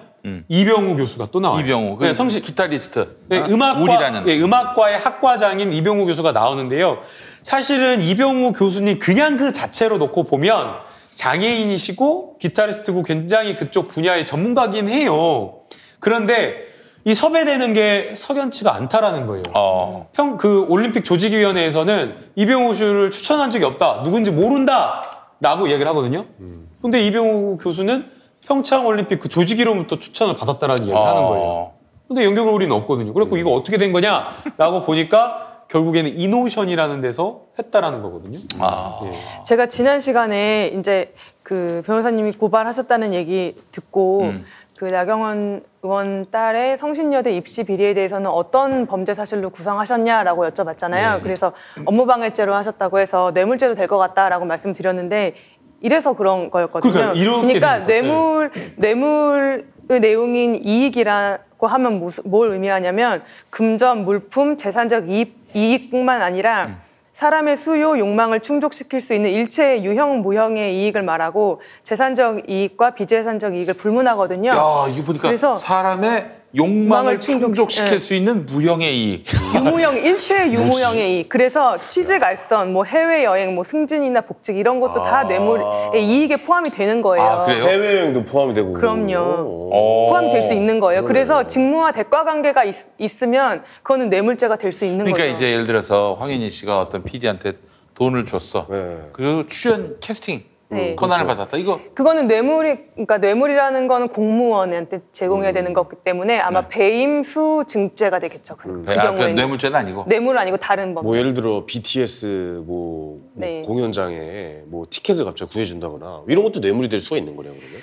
이병우 교수가 또 나와요. 이병우, 그 네, 기타리스트. 네, 음악과의 학과장인 이병우 교수가 나오는데요. 사실은 이병우 교수님 그냥 그 자체로 놓고 보면 장애인이시고 기타리스트고 굉장히 그쪽 분야의 전문가긴 해요. 그런데 이 섭외되는 게 석연치가 않다라는 거예요. 그 올림픽 조직위원회에서는 이병우 교수를 추천한 적이 없다. 누군지 모른다. 라고 얘기를 하거든요. 근데 이병우 교수는 평창올림픽 그 조직위로부터 추천을 받았다라는 이야기를 하는 거예요. 근데 연결고리는 없거든요. 그래서 이거 어떻게 된 거냐라고 보니까 결국에는 이노션이라는 데서 했다라는 거거든요. 예. 제가 지난 시간에 이제 그 변호사님이 고발하셨다는 얘기 듣고 그 나경원 의원 딸의 성신여대 입시 비리에 대해서는 어떤 범죄 사실로 구성하셨냐라고 여쭤봤잖아요. 그래서 업무방해죄로 하셨다고 해서 뇌물죄도 될 것 같다라고 말씀드렸는데 이래서 그런 거였거든요. 그러니까 뇌물의 내용인 이익이라고 하면 뭘 의미하냐면 금전, 물품, 재산적 이익뿐만 아니라 사람의 수요, 욕망을 충족시킬 수 있는 일체의 유형, 무형의 이익을 말하고 재산적 이익과 비재산적 이익을 불문하거든요. 야, 이거 보니까 그래서 사람의 욕망을 충족시킬 수 있는 무형의 이익. 일체의 유무형의 이익. 그래서 취직 알선, 뭐 해외여행, 뭐 승진이나 복직 이런 것도 다 뇌물의 이익에 포함이 되는 거예요. 그래요? 해외여행도 포함이 되고. 그럼요. 포함이 될 수 있는 거예요. 그래서 직무와 대가 관계가 있으면 그거는 뇌물죄가 될 수 있는 거죠. 그러니까 이제 예를 들어서 황인희 씨가 어떤 PD한테 돈을 줬어. 그리고 출연 캐스팅 권한을 받았다. 그거는 그러니까 뇌물이라는 거는 공무원한테 제공해야 되는 거기 때문에 아마 배임수 증죄가 되겠죠. 그 경우에는 뇌물죄는 아니고. 뇌물은 아니고 다른 범죄. 뭐 예를 들어 BTS 뭐 공연장에 뭐 티켓을 갑자기 구해준다거나 이런 것도 뇌물이 될 수가 있는 거네요, 그러면.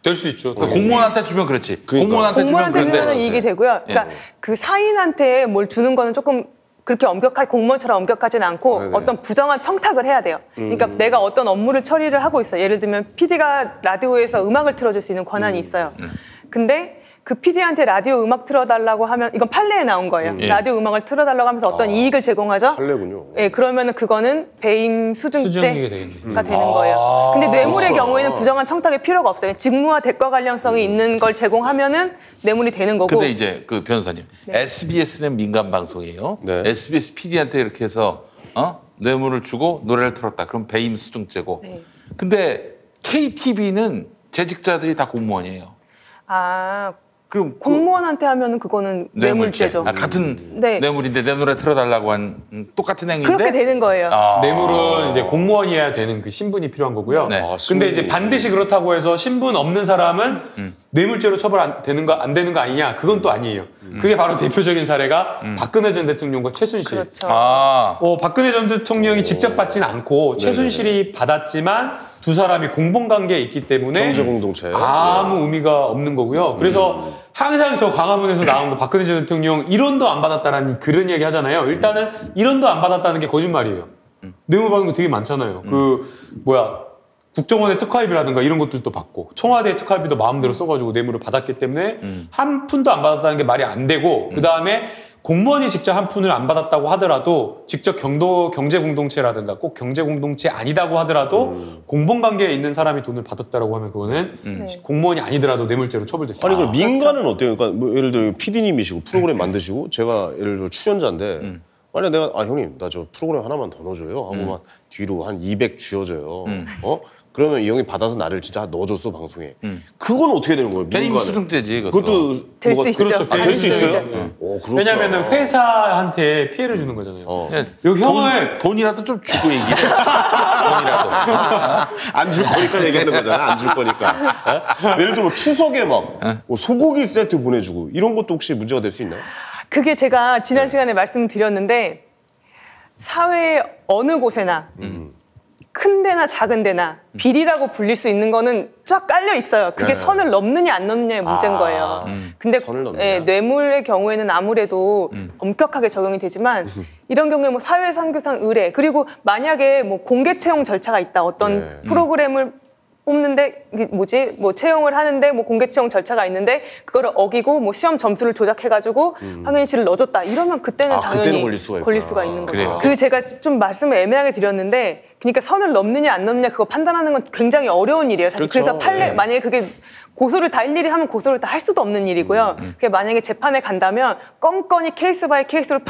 될 수 있죠. 공무원한테 주면 그렇지. 그러니까. 공무원한테 주면 이익이 되고요. 그러니까 그 사인한테 뭘 주는 거는 조금 그렇게 공무원처럼 엄격하지는 않고 어떤 부정한 청탁을 해야 돼요. 그러니까 내가 어떤 업무를 처리를 하고 있어요. 예를 들면 PD가 라디오에서 음악을 틀어줄 수 있는 권한이 있어요. 근데 그 PD한테 라디오 음악 틀어달라고 하면 이건 판례에 나온 거예요. 라디오 음악을 틀어달라고 하면서 어떤 이익을 제공하죠. 판례군요. 예, 그러면은 그거는 배임 수증죄가 되는 거예요. 근데 뇌물의 경우에는 부정한 청탁이 필요가 없어요. 직무와 대가 관련성이 있는 걸 제공하면은 뇌물이 되는 거고. 근데 이제 그 변호사님, SBS는 민간 방송이에요. SBS PD한테 이렇게 해서 뇌물을 주고 노래를 틀었다. 그럼 배임 수증죄고. 근데 KTV는 재직자들이 다 공무원이에요. 그럼 공무원한테 하면은 그거는 뇌물죄죠. 같은 뇌물인데 내 노래 틀어달라고 한 똑같은 행위인데 그렇게 되는 거예요. 뇌물은 이제 공무원이어야 되는 그 신분이 필요한 거고요. 근데 이제 반드시 그렇다고 해서 신분 없는 사람은 뇌물죄로 처벌 안 되는 거 아니냐? 그건 또 아니에요. 그게 바로 대표적인 사례가 박근혜 전 대통령과 최순실. 그렇죠. 박근혜 전 대통령이 직접 받지는 않고 최순실이 받았지만 두 사람이 공범관계에 있기 때문에 경제 공동체. 아무 의미가 없는 거고요. 그래서 항상 저 광화문에서 나온 거 박근혜 전 대통령 1원도 안 받았다라는 그런 이야기 하잖아요. 일단은 1원도 안 받았다는 게 거짓말이에요. 뇌물 받는 거 되게 많잖아요. 그 뭐야 국정원의 특활비라든가 이런 것들도 받고 청와대 특활비도 마음대로 써가지고 뇌물을 받았기 때문에 한 푼도 안 받았다는 게 말이 안 되고 그 다음에 공무원이 직접 한 푼을 안 받았다고 하더라도 직접 경제 공동체라든가 꼭 경제 공동체 아니다고 하더라도 공범 관계에 있는 사람이 돈을 받았다라고 하면 그거는 공무원이 아니더라도 뇌물죄로 처벌될 수 아니 있어요. 그럼 민간은 어때요? 그러니까 뭐 예를 들어 PD님이시고 프로그램 만드시고 제가 예를 들어 출연자인데 만약 내가 형님 나 저 프로그램 하나만 더 넣어줘요 하고 막 뒤로 한 200 쥐어줘요. 그러면 이 형이 받아서 나를 진짜 넣어줬어 방송에. 그건 어떻게 되는 거예요? 배임 민간은? 수등죄지 그것도. 그것도 될 수 있죠. 그렇죠. 될 수 있어요? 네. 오, 그렇구나. 왜냐면은 회사한테 피해를 주는 거잖아요. 그냥 요 형을 돈이라도 좀 주고 얘기해. 돈이라도. 안 줄 거니까 얘기하는 거잖아. 안 줄 거니까. 예를 들어 뭐 추석에 막 뭐 소고기 세트 보내주고 이런 것도 혹시 문제가 될 수 있나요? 그게 제가 지난 시간에 말씀드렸는데 사회 어느 곳에나 큰 데나 작은 데나 비리라고 불릴 수 있는 거는 쫙 깔려 있어요. 그게 선을 넘느냐 안 넘느냐의 문제인 거예요. 근데 선을 넘느냐. 뇌물의 경우에는 아무래도 엄격하게 적용이 되지만 이런 경우에 뭐 사회상규상 의뢰 그리고 만약에 뭐 공개 채용 절차가 있다. 어떤 프로그램을 뽑는데 이게 뭐지 뭐 채용을 하는데 뭐 공개 채용 절차가 있는데 그거를 어기고 뭐 시험 점수를 조작해가지고 황현희 씨를 넣어줬다 이러면 그때는 당연히 그때는 걸릴 수가 있는 거죠. 그래요. 그 제가 좀 말씀을 애매하게 드렸는데 그러니까 선을 넘느냐 안 넘느냐 그거 판단하는 건 굉장히 어려운 일이에요. 사실 그렇죠. 그래서 만약에 그게 고소를 다 일일이 하면 고소를 다 할 수도 없는 일이고요. 그게 만약에 재판에 간다면 건건이 케이스 바이 케이스로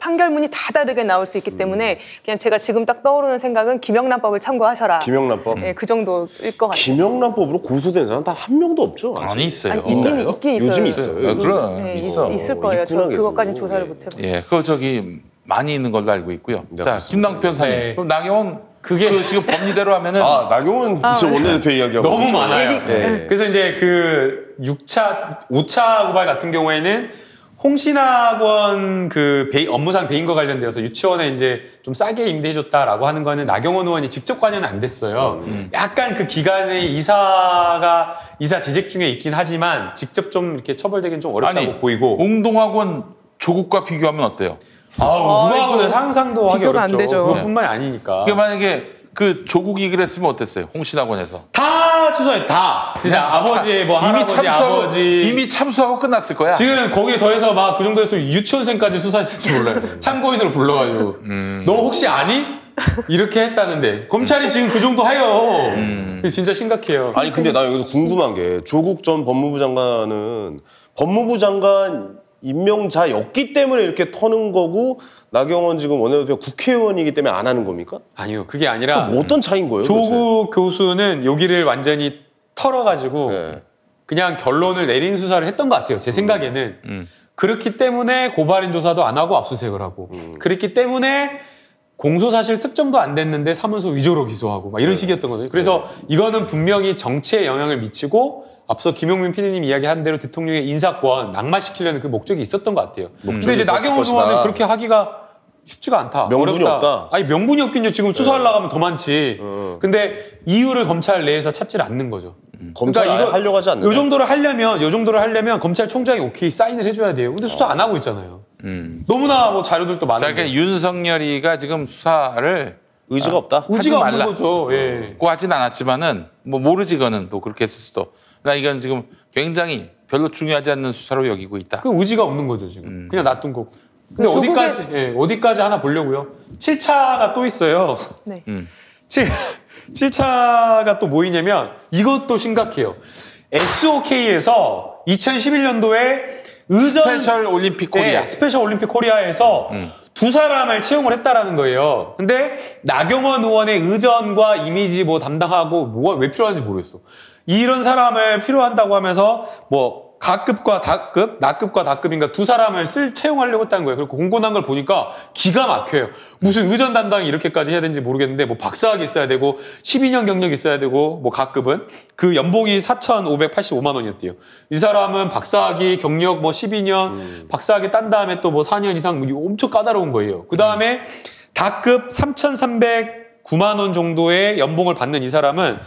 판결문이 다 다르게 나올 수 있기 때문에 그냥 제가 지금 딱 떠오르는 생각은 김영란법을 참고하셔라. 김영란법? 네, 그 정도일 것 같아요. 김영란법으로 고소된 사람 단 한 명도 없죠? 아직? 많이 있어요. 아니, 있긴 있어요. 요즘 있어요. 그럼 네, 있어. 있을 거예요. 있구나, 저 그것까지는 계속. 조사를 못 해봤어요. 예, 그거 저기 많이 있는 걸로 알고 있고요. 네, 자, 그렇습니다. 김남국 변호사님. 네. 그럼 나경원 그 지금 법리대로 하면은 아 나경원 저 원내대표 이야기하고 너무 있었죠. 많아요. 예. 그래서 이제 그 5차 고발 같은 경우에는 홍신학원 그 업무상 배임과 관련되어서 유치원에 이제 좀 싸게 임대해줬다라고 하는 거는 나경원 의원이 직접 관여는 안 됐어요. 약간 그 기간에 이사 재직 중에 있긴 하지만 직접 좀 이렇게 처벌되기는 좀 어렵다고 보이고. 웅동학원 조국과 비교하면 어때요? 우가하고는 상상도 하기 비교가 어렵죠. 안 되죠. 그것뿐만이 아니니까. 그게 만약에 그 조국이 그랬으면 어땠어요? 홍신학원에서. 다 수사해 다. 진짜 아버지 뭐 할아버지 아버지 이미 참수하고 끝났을 거야. 지금 거기에 더해서 막 그 정도 했으면 유치원생까지 수사했을지 몰라요. 참고인으로 불러가지고 너 혹시 아니? 이렇게 했다는데 검찰이 지금 그 정도 해요. 그게 진짜 심각해요. 아니 근데 나 여기서 궁금한 게 조국 전 법무부 장관은 법무부 장관 임명자였기 때문에 이렇게 터는 거고 나경원 지금 원내대표 국회의원이기 때문에 안 하는 겁니까? 아니요, 그게 아니라 뭐 어떤 차이인 거예요? 조국 교수는 여기를 완전히 털어가지고 네. 그냥 결론을 내린 수사를 했던 것 같아요. 제 생각에는. 그렇기 때문에 고발인 조사도 안 하고 압수수색을 하고 그렇기 때문에 공소사실 특정도 안 됐는데 사문서 위조로 기소하고 막 이런 식이었던 거거든요. 그래서 이거는 분명히 정치에 영향을 미치고 앞서 김용민 PD님 이야기한 대로 대통령의 인사권 낙마시키려는 그 목적이 있었던 것 같아요. 근데 이제 나경원 의원은 그렇게 하기가 쉽지가 않다. 명분이 어렵다. 없다. 아니 명분이 없긴요. 지금 수사하려고 하면 더 많지. 근데 이유를 검찰 내에서 찾질 않는 거죠. 검찰 그러니까 이거 하려고 하지 않는다. 요 정도를 하려면 검찰총장이 오케이 사인을 해줘야 돼요. 근데 수사 안 하고 있잖아요. 너무나 뭐 자료들도 자, 많은데. 그러니까 윤석열이가 지금 수사를 의지가 없다. 의지가 하지 없는 말라. 거죠. 예. 고 하진 않았지만은 뭐 모르지 그는 또 그렇게 했을 수도. 나 이건 지금 굉장히 별로 중요하지 않는 수사로 여기고 있다. 그 의지가 없는 거죠 지금. 그냥 놔둔 거고. 근데 조국의- 어디까지 하나 보려고요. 7차가 또 있어요. 네. 7차가 또 뭐이냐면 이것도 심각해요. SOK에서 2011년도에 스페셜 올림픽 코리아. 네, 스페셜 올림픽 코리아에서 두 사람을 채용을 했다라는 거예요. 근데 나경원 의원의 의전과 이미지 뭐 담당하고 뭐가 왜 필요한지 모르겠어. 이런 사람을 필요한다고 하면서 뭐 가급과 다급, 나급과 다급인가 두 사람을 채용하려고 했다는 거예요. 그리고 공고난 걸 보니까 기가 막혀요. 무슨 의전 담당이 이렇게까지 해야 되는지 모르겠는데 뭐 박사학위 있어야 되고 12년 경력이 있어야 되고 뭐 가급은 그 연봉이 4,585만 원이었대요. 이 사람은 박사학위 경력 뭐 12년 박사학위 딴 다음에 또 뭐 4년 이상 엄청 까다로운 거예요. 그 다음에 다급 3,309만 원 정도의 연봉을 받는 이 사람은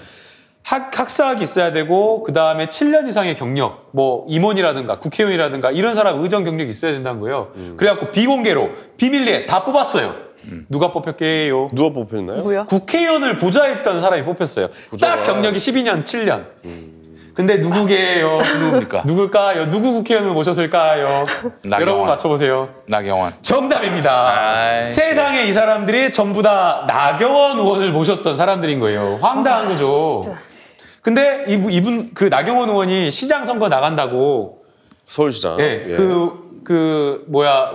학사학이 있어야 되고 그 다음에 7년 이상의 경력, 뭐 임원이라든가 국회의원이라든가 이런 사람 의전 경력이 있어야 된다는 거예요. 그래갖고 비공개로 비밀리에 다 뽑았어요. 누가 뽑혔게요? 누가 뽑혔나요? 누구요? 국회의원을 보좌했던 사람이 뽑혔어요. 딱 경력이 12년, 7년. 근데 누구게요? 누굽니까? 누굴까요? 누구 국회의원을 모셨을까요? 나경원. 여러분 맞춰보세요. 나경원. 정답입니다. 아이, 세상에 이 사람들이 전부 다 나경원 의원을 모셨던 사람들인 거예요. 황당한 거죠. 진짜. 근데 이분 그 나경원 의원이 시장 선거 나간다고 서울시장. 예,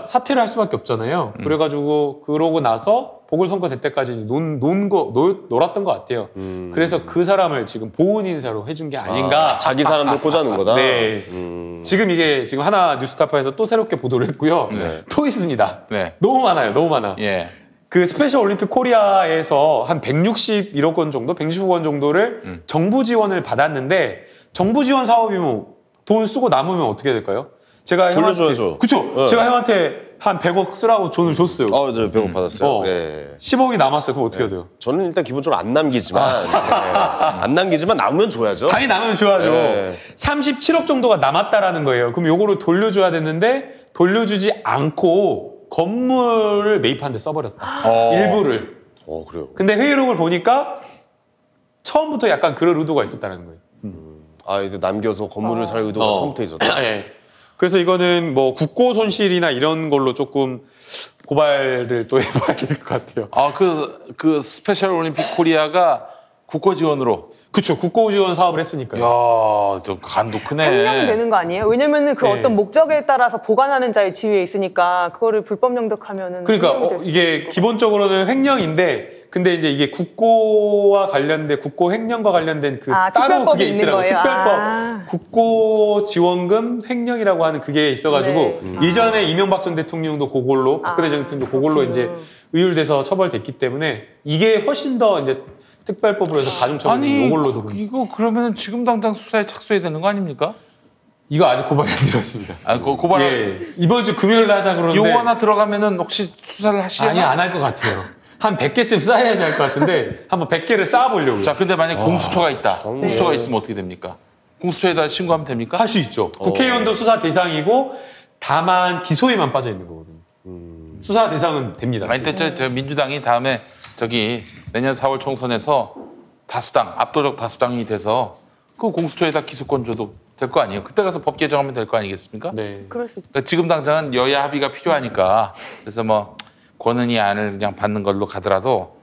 사퇴를 할 수밖에 없잖아요. 그래가지고 그러고 나서 보궐선거 될 때까지 놀았던 것 같아요. 그래서 그 사람을 지금 보훈 인사로 해준 게 아닌가. 자기 사람들 꽂아놓은 거다. 네. 지금 이게 지금 하나 뉴스타파에서 또 새롭게 보도를 했고요. 네. 또 있습니다. 네. 너무 많아요. 너무 많아. 예. 그 스페셜 올림픽 코리아에서 한 161억 원 정도, 160억 원 정도를 정부 지원을 받았는데 정부 지원 사업이면 돈 쓰고 남으면 어떻게 될까요? 제가 돌려줘야죠. 그쵸? 네. 제가 형한테 한 100억 쓰라고 돈을 줬어요. 저 100억 받았어요. 예. 10억이 남았어요. 그럼 어떻게 해야 돼요? 저는 일단 기본적으로 안 남기지만 안 남기지만 남으면 줘야죠. 당연히 남으면 줘야죠. 네. 37억 정도가 남았다라는 거예요. 그럼 요거를 돌려줘야 되는데 돌려주지 않고 건물을 매입하는 데 써버렸다. 일부를. 그래요. 근데 회의록을 보니까 처음부터 약간 그럴 의도가 있었다는 거예요. 이제 남겨서 건물을 살 의도가 처음부터 있었다. 네. 그래서 이거는 뭐 국고 손실이나 이런 걸로 조금 고발을 또 해봐야 될 것 같아요. 그 스페셜 올림픽 코리아가 국고 지원으로. 그쵸. 국고 지원 사업을 했으니까요. 야, 좀 간도 크네. 횡령은 되는 거 아니에요? 왜냐면은 그 네. 어떤 목적에 따라서 보관하는 자의 지위에 있으니까 그거를 불법 영득하면은 그러니까 횡령이 될수 이게 있고. 기본적으로는 횡령인데 근데 이제 이게 국고와 관련된 국고 횡령과 관련된 그 따로 특별법이 그게 있는 있더라고요. 거예요? 특별법 국고 지원금 횡령이라고 하는 그게 있어가지고 네. 이전에 이명박 전 대통령도 그걸로 박근혜 전 대통령도 그걸로 이제 의율돼서 처벌됐기 때문에 이게 훨씬 더 이제 특별법으로 해서 가중처벌 이걸로 조금 이거 그러면 지금 당장 수사에 착수해야 되는 거 아닙니까? 이거 아직 고발이 안 들어왔습니다. 고발. 예, 이번 주 금요일 날 하자 그러는데 요거 하나 들어가면은 혹시 수사를 하시나? 아니 안 할 것 같아요. 한 100개쯤 쌓아야지 할 것 같은데 한번 100개를 쌓아보려고요. 자, 근데 만약 공수처가 있다. 공수처가 있으면 어떻게 됩니까? 공수처에다 신고하면 됩니까? 할 수 있죠. 국회의원도 수사 대상이고 다만 기소에만 빠져 있는 거거든요. 수사 대상은 됩니다. 아니, 근데 저 민주당이 다음에 내년 4월 총선에서 압도적 다수당이 돼서 그 공수처에다 기소권 줘도 될 거 아니에요? 그때 가서 법 개정하면 될 거 아니겠습니까? 네. 그럴 수 있죠. 그러니까 지금 당장은 여야 합의가 필요하니까 그래서 뭐 권은희 안을 그냥 받는 걸로 가더라도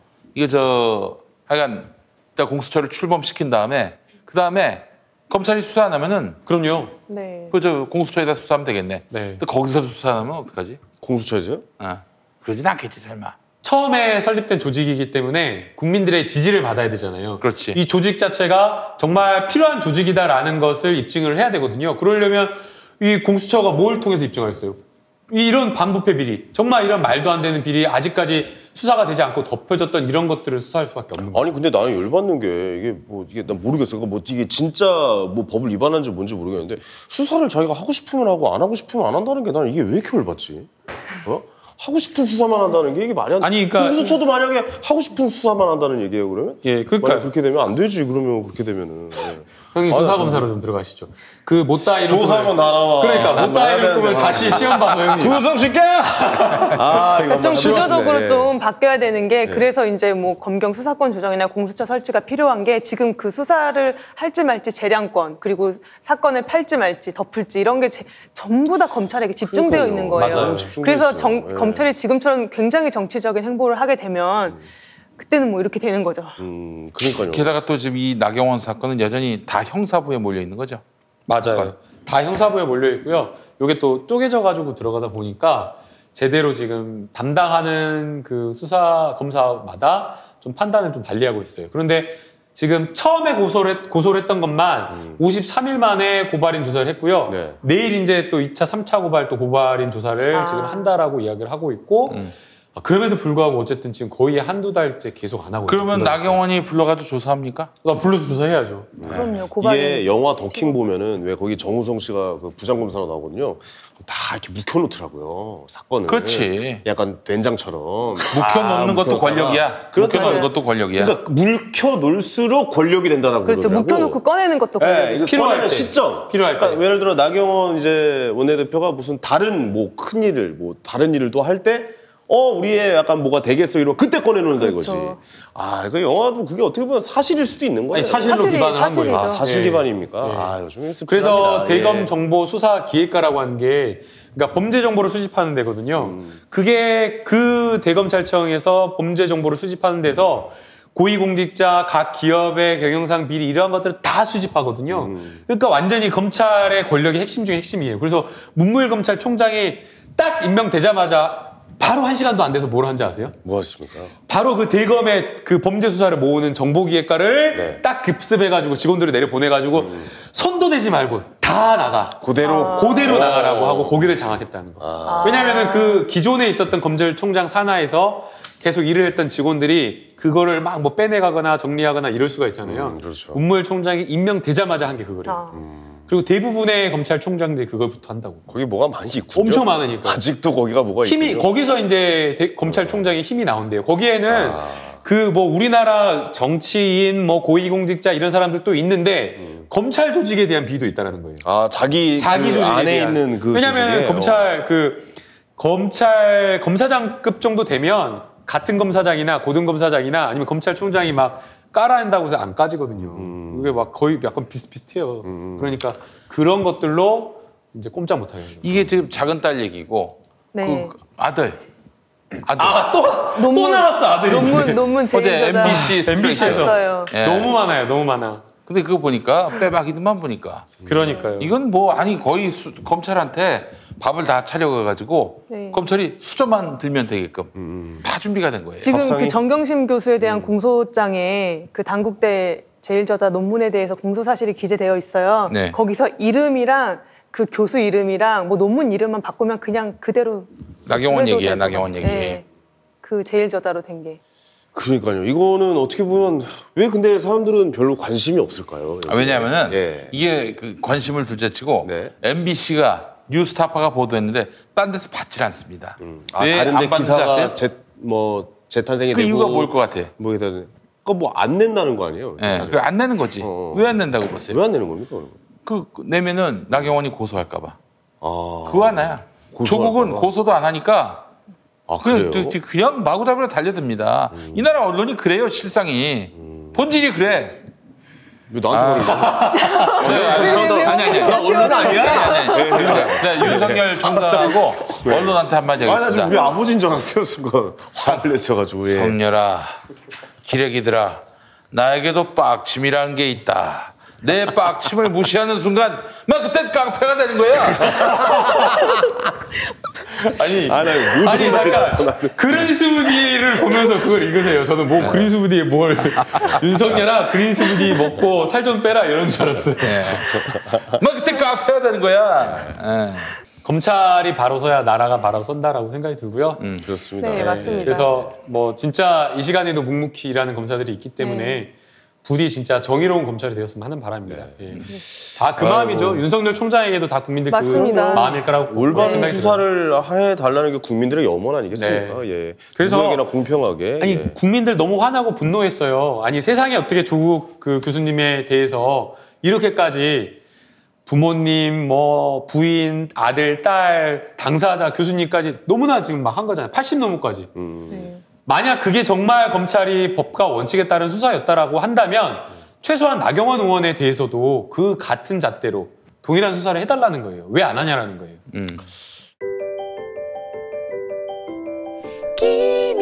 하여간 일단 공수처를 출범시킨 다음에 그 다음에 검찰이 수사 안 하면은 그럼요. 네. 공수처에다 수사하면 되겠네. 네. 근데 거기서 수사하면 어떡하지? 공수처에서요? 그러진 않겠지 설마. 처음에 설립된 조직이기 때문에 국민들의 지지를 받아야 되잖아요. 그렇지. 이 조직 자체가 정말 필요한 조직이다라는 것을 입증을 해야 되거든요. 그러려면 이 공수처가 뭘 통해서 입증하겠어요? 이런 반부패 비리, 정말 이런 말도 안 되는 비리 아직까지 수사가 되지 않고 덮여졌던 이런 것들을 수사할 수밖에 없는 거죠. 아니 근데 나는 열받는 게 이게 난 모르겠어. 이게 진짜 뭐 법을 위반한지 뭔지 모르겠는데 수사를 자기가 하고 싶으면 하고 안 하고 싶으면 안 한다는 게 나는 이게 왜 이렇게 열받지? 하고 싶은 수사만 한다는 게 이게 말이 안 돼. 아니, 그러니까 공수처도 만약에 하고 싶은 수사만 한다는 얘기예요, 그러면? 예, 그러니까 만약 그렇게 되면 안 되지. 그러면 그렇게 되면은. 형님 아, 수사검사로 좀 들어가시죠. 그 못다 이런 조사하면 나라와. 그러니까 못다 이런 꿈을 다시 시험 봐서 형님. 구성시켜! 이거 좀 구조적으로 예. 좀 바뀌어야 되는 게 그래서 이제 뭐 검경 수사권 조정이나 공수처 설치가 필요한 게 지금 그 수사를 할지 말지 재량권 그리고 사건을 팔지 말지 덮을지 이런 게 전부 다 검찰에게 집중되어 있는 거예요. 맞아요. 그래서 있어요. 예. 검찰이 지금처럼 굉장히 정치적인 행보를 하게 되면 그때는 뭐 이렇게 되는 거죠. 그러니까요. 게다가 또 지금 이 나경원 사건은 여전히 다 형사부에 몰려 있는 거죠. 맞아요. 다 형사부에 몰려 있고요. 이게 또 쪼개져 가지고 들어가다 보니까 제대로 지금 담당하는 그 수사 검사마다 좀 판단을 좀 달리하고 있어요. 그런데 지금 처음에 고소를 했던 것만 53일 만에 고발인 조사를 했고요. 네. 내일 이제 또 2차, 3차 고발 또 고발인 조사를 지금 한다라고 이야기를 하고 있고 그럼에도 불구하고 어쨌든 지금 거의 한두 달째 계속 안 하고 그러면 있어요. 나경원이 불러가지고 조사합니까? 불러서 조사해야죠. 그럼요. 고발인. 이게 영화 더킹 보면은 왜 거기 정우성 씨가 그 부장검사로 나오거든요. 다 이렇게 묵혀놓더라고요. 사건을. 그렇지. 약간 된장처럼. 묵혀놓는 것도 권력이야. 묵혀놓는 것도 권력이야. 그러니까 묵혀놓을수록 권력이 된다는 그렇죠. 거더라고. 묵혀놓고 꺼내는 것도 네, 이거 필요할 꺼내는 때. 시점. 필요할 그러니까 때. 예를 들어 나경원 이제 원내대표가 무슨 다른 뭐 큰 일을 뭐 다른 일을 또 할 때 우리의 약간 뭐가 되겠어 이러면 그때 꺼내놓는다 그렇죠. 이거지. 아, 그 영화도 그게 어떻게 보면 사실일 수도 있는 거예요. 아니, 사실로 기반을 한 거예요. 아, 사실 예. 기반입니까? 예. 아, 요즘에 씁쓸합니다. 그래서 대검 예. 정보 수사 기획과라고 하는 게 그러니까 범죄 정보를 수집하는 데거든요. 그게 그 대검찰청에서 범죄 정보를 수집하는 데서 고위공직자, 각 기업의 경영상 비리 이러한 것들을 다 수집하거든요. 그러니까 완전히 검찰의 권력의 핵심 중에 핵심이에요. 그래서 문무일검찰총장이 딱 임명되자마자 바로 1시간도 안 돼서 뭘 한지 아세요? 뭐 했습니까? 바로 그 대검의 그 범죄 수사를 모으는 정보기획과를 네. 딱 급습해가지고 직원들을 내려보내가지고 손도 대지 말고 다 나가. 그대로 그대로 나가라고 하고 거기를 장악했다는 거. 왜냐하면 그 기존에 있었던 검찰총장 산하에서 계속 일을 했던 직원들이 그거를 막 뭐 빼내가거나 정리하거나 이럴 수가 있잖아요. 그렇죠. 문무일총장이 임명되자마자 한 게 그거래요. 그리고 대부분의 검찰총장들이 그걸부터 한다고. 거기 뭐가 많이 있군요. 엄청 많으니까. 아직도 거기가 뭐가 힘이 있군요. 거기서 이제 검찰총장의 힘이 나온대요. 거기에는 그 뭐 우리나라 정치인 뭐 고위공직자 이런 사람들도 있는데 검찰 조직에 대한 비도 있다라는 거예요. 아, 자기 그 조직에 안에 대한. 있는 그 왜냐하면 조직에? 검찰 검사장급 정도 되면 같은 검사장이나 고등검사장이나 아니면 검찰총장이 막 깔아낸다고 해서 안 까지거든요. 그게 막 거의 약간 비슷비슷해요. 그러니까 그런 것들로 이제 꼼짝 못하게 해요. 이게 지금 작은 딸 얘기고 네. 그 아들 또 나왔어 아들이. 논문 어제 제일저자 MBC에서. 봤어요. 예. 너무 많아요, 너무 많아. 근데 그거 보니까 빼박이들만 보니까 그러니까요. 이건 뭐 아니 거의 검찰한테 밥을 다 차려가지고 네. 검찰이 수저만 들면 되게끔 다 준비가 된 거예요. 지금 밥상이? 그 정경심 교수에 대한 공소장에 그 단국대 제일저자 논문에 대해서 공소 사실이 기재되어 있어요. 네. 거기서 이름이랑 그 교수 이름이랑 뭐 논문 이름만 바꾸면 그냥 그대로 나경원 줄여도 얘기야, 될 것 나경원 같아요. 얘기. 네. 그 제일저자로 된 게. 그러니까요. 이거는 어떻게 보면 왜 근데 사람들은 별로 관심이 없을까요? 왜냐하면은 예. 이게 그 관심을 둘째치고 네. MBC가 뉴스타파가 보도했는데 딴 데서 받질 않습니다. 아, 왜 다른데 안 받는지 아세요? 기사가 재탄생이 그 되고 이유가 뭘 것 같아? 뭐 이런 그거 뭐 안 낸다는 거 아니에요? 예, 그걸 안 내는 거지. 왜 안 낸다고 보세요? 왜 안 내는 겁니까? 그럼? 그 내면은 나경원이 고소할까봐. 아, 그거 하나야. 고소할까 조국은 봐. 고소도 안 하니까 아, 그래요? 그냥 마구잡이로 달려듭니다. 이 나라 언론이 그래요, 실상이. 본질이 그래. 왜 나한테 말을 아니. 나 언론 아니야? 윤석열 총장하고 언론한테 한마디 아, 나 지금 우리 하겠습니다. 아버지인 줄 알았어요, 순간. 화를 내셔가지고. 예. 성렬아, 기레기들아, 나에게도 빡침이라는 게 있다. 내 빡침을 무시하는 순간 막 그땐 깡패가 되는 거야. 아니, 아, 나 아니 무조건 잠깐 했어, 나는. 그린스무디를 보면서 그걸 읽으세요. 저는 뭐 그린스무디에 뭘 윤석열아 그린스무디 먹고 살 좀 빼라 이런 줄 알았어요. 예. 막 그때 깡패가 되는 거야. 예. 검찰이 바로 서야 나라가 바로 선다라고 생각이 들고요. 그렇습니다. 네, 맞습니다. 그래서 뭐 진짜 이 시간에도 묵묵히 일하는 검사들이 있기 때문에 부디 진짜 정의로운 검찰이 되었으면 하는 바람입니다. 예. 다 그 마음이죠. 윤석열 총장에게도 다 국민들 맞습니다. 그 마음일 거라고 올바른 생각이 들어요. 수사를 해달라는 게 국민들의 염원 아니겠습니까? 예. 그래서- 누구에게나 공평하게. 아니 예. 국민들 너무 화나고 분노했어요. 아니 세상에 어떻게 조국 그 교수님에 대해서 이렇게까지 부모님, 뭐 부인, 아들, 딸, 당사자, 교수님까지 너무나 지금 막 한 거잖아요. 80 넘어까지. 네. 만약 그게 정말 검찰이 법과 원칙에 따른 수사였다라고 한다면 최소한 나경원 의원에 대해서도 그 같은 잣대로 동일한 수사를 해달라는 거예요. 왜 안 하냐라는 거예요. 김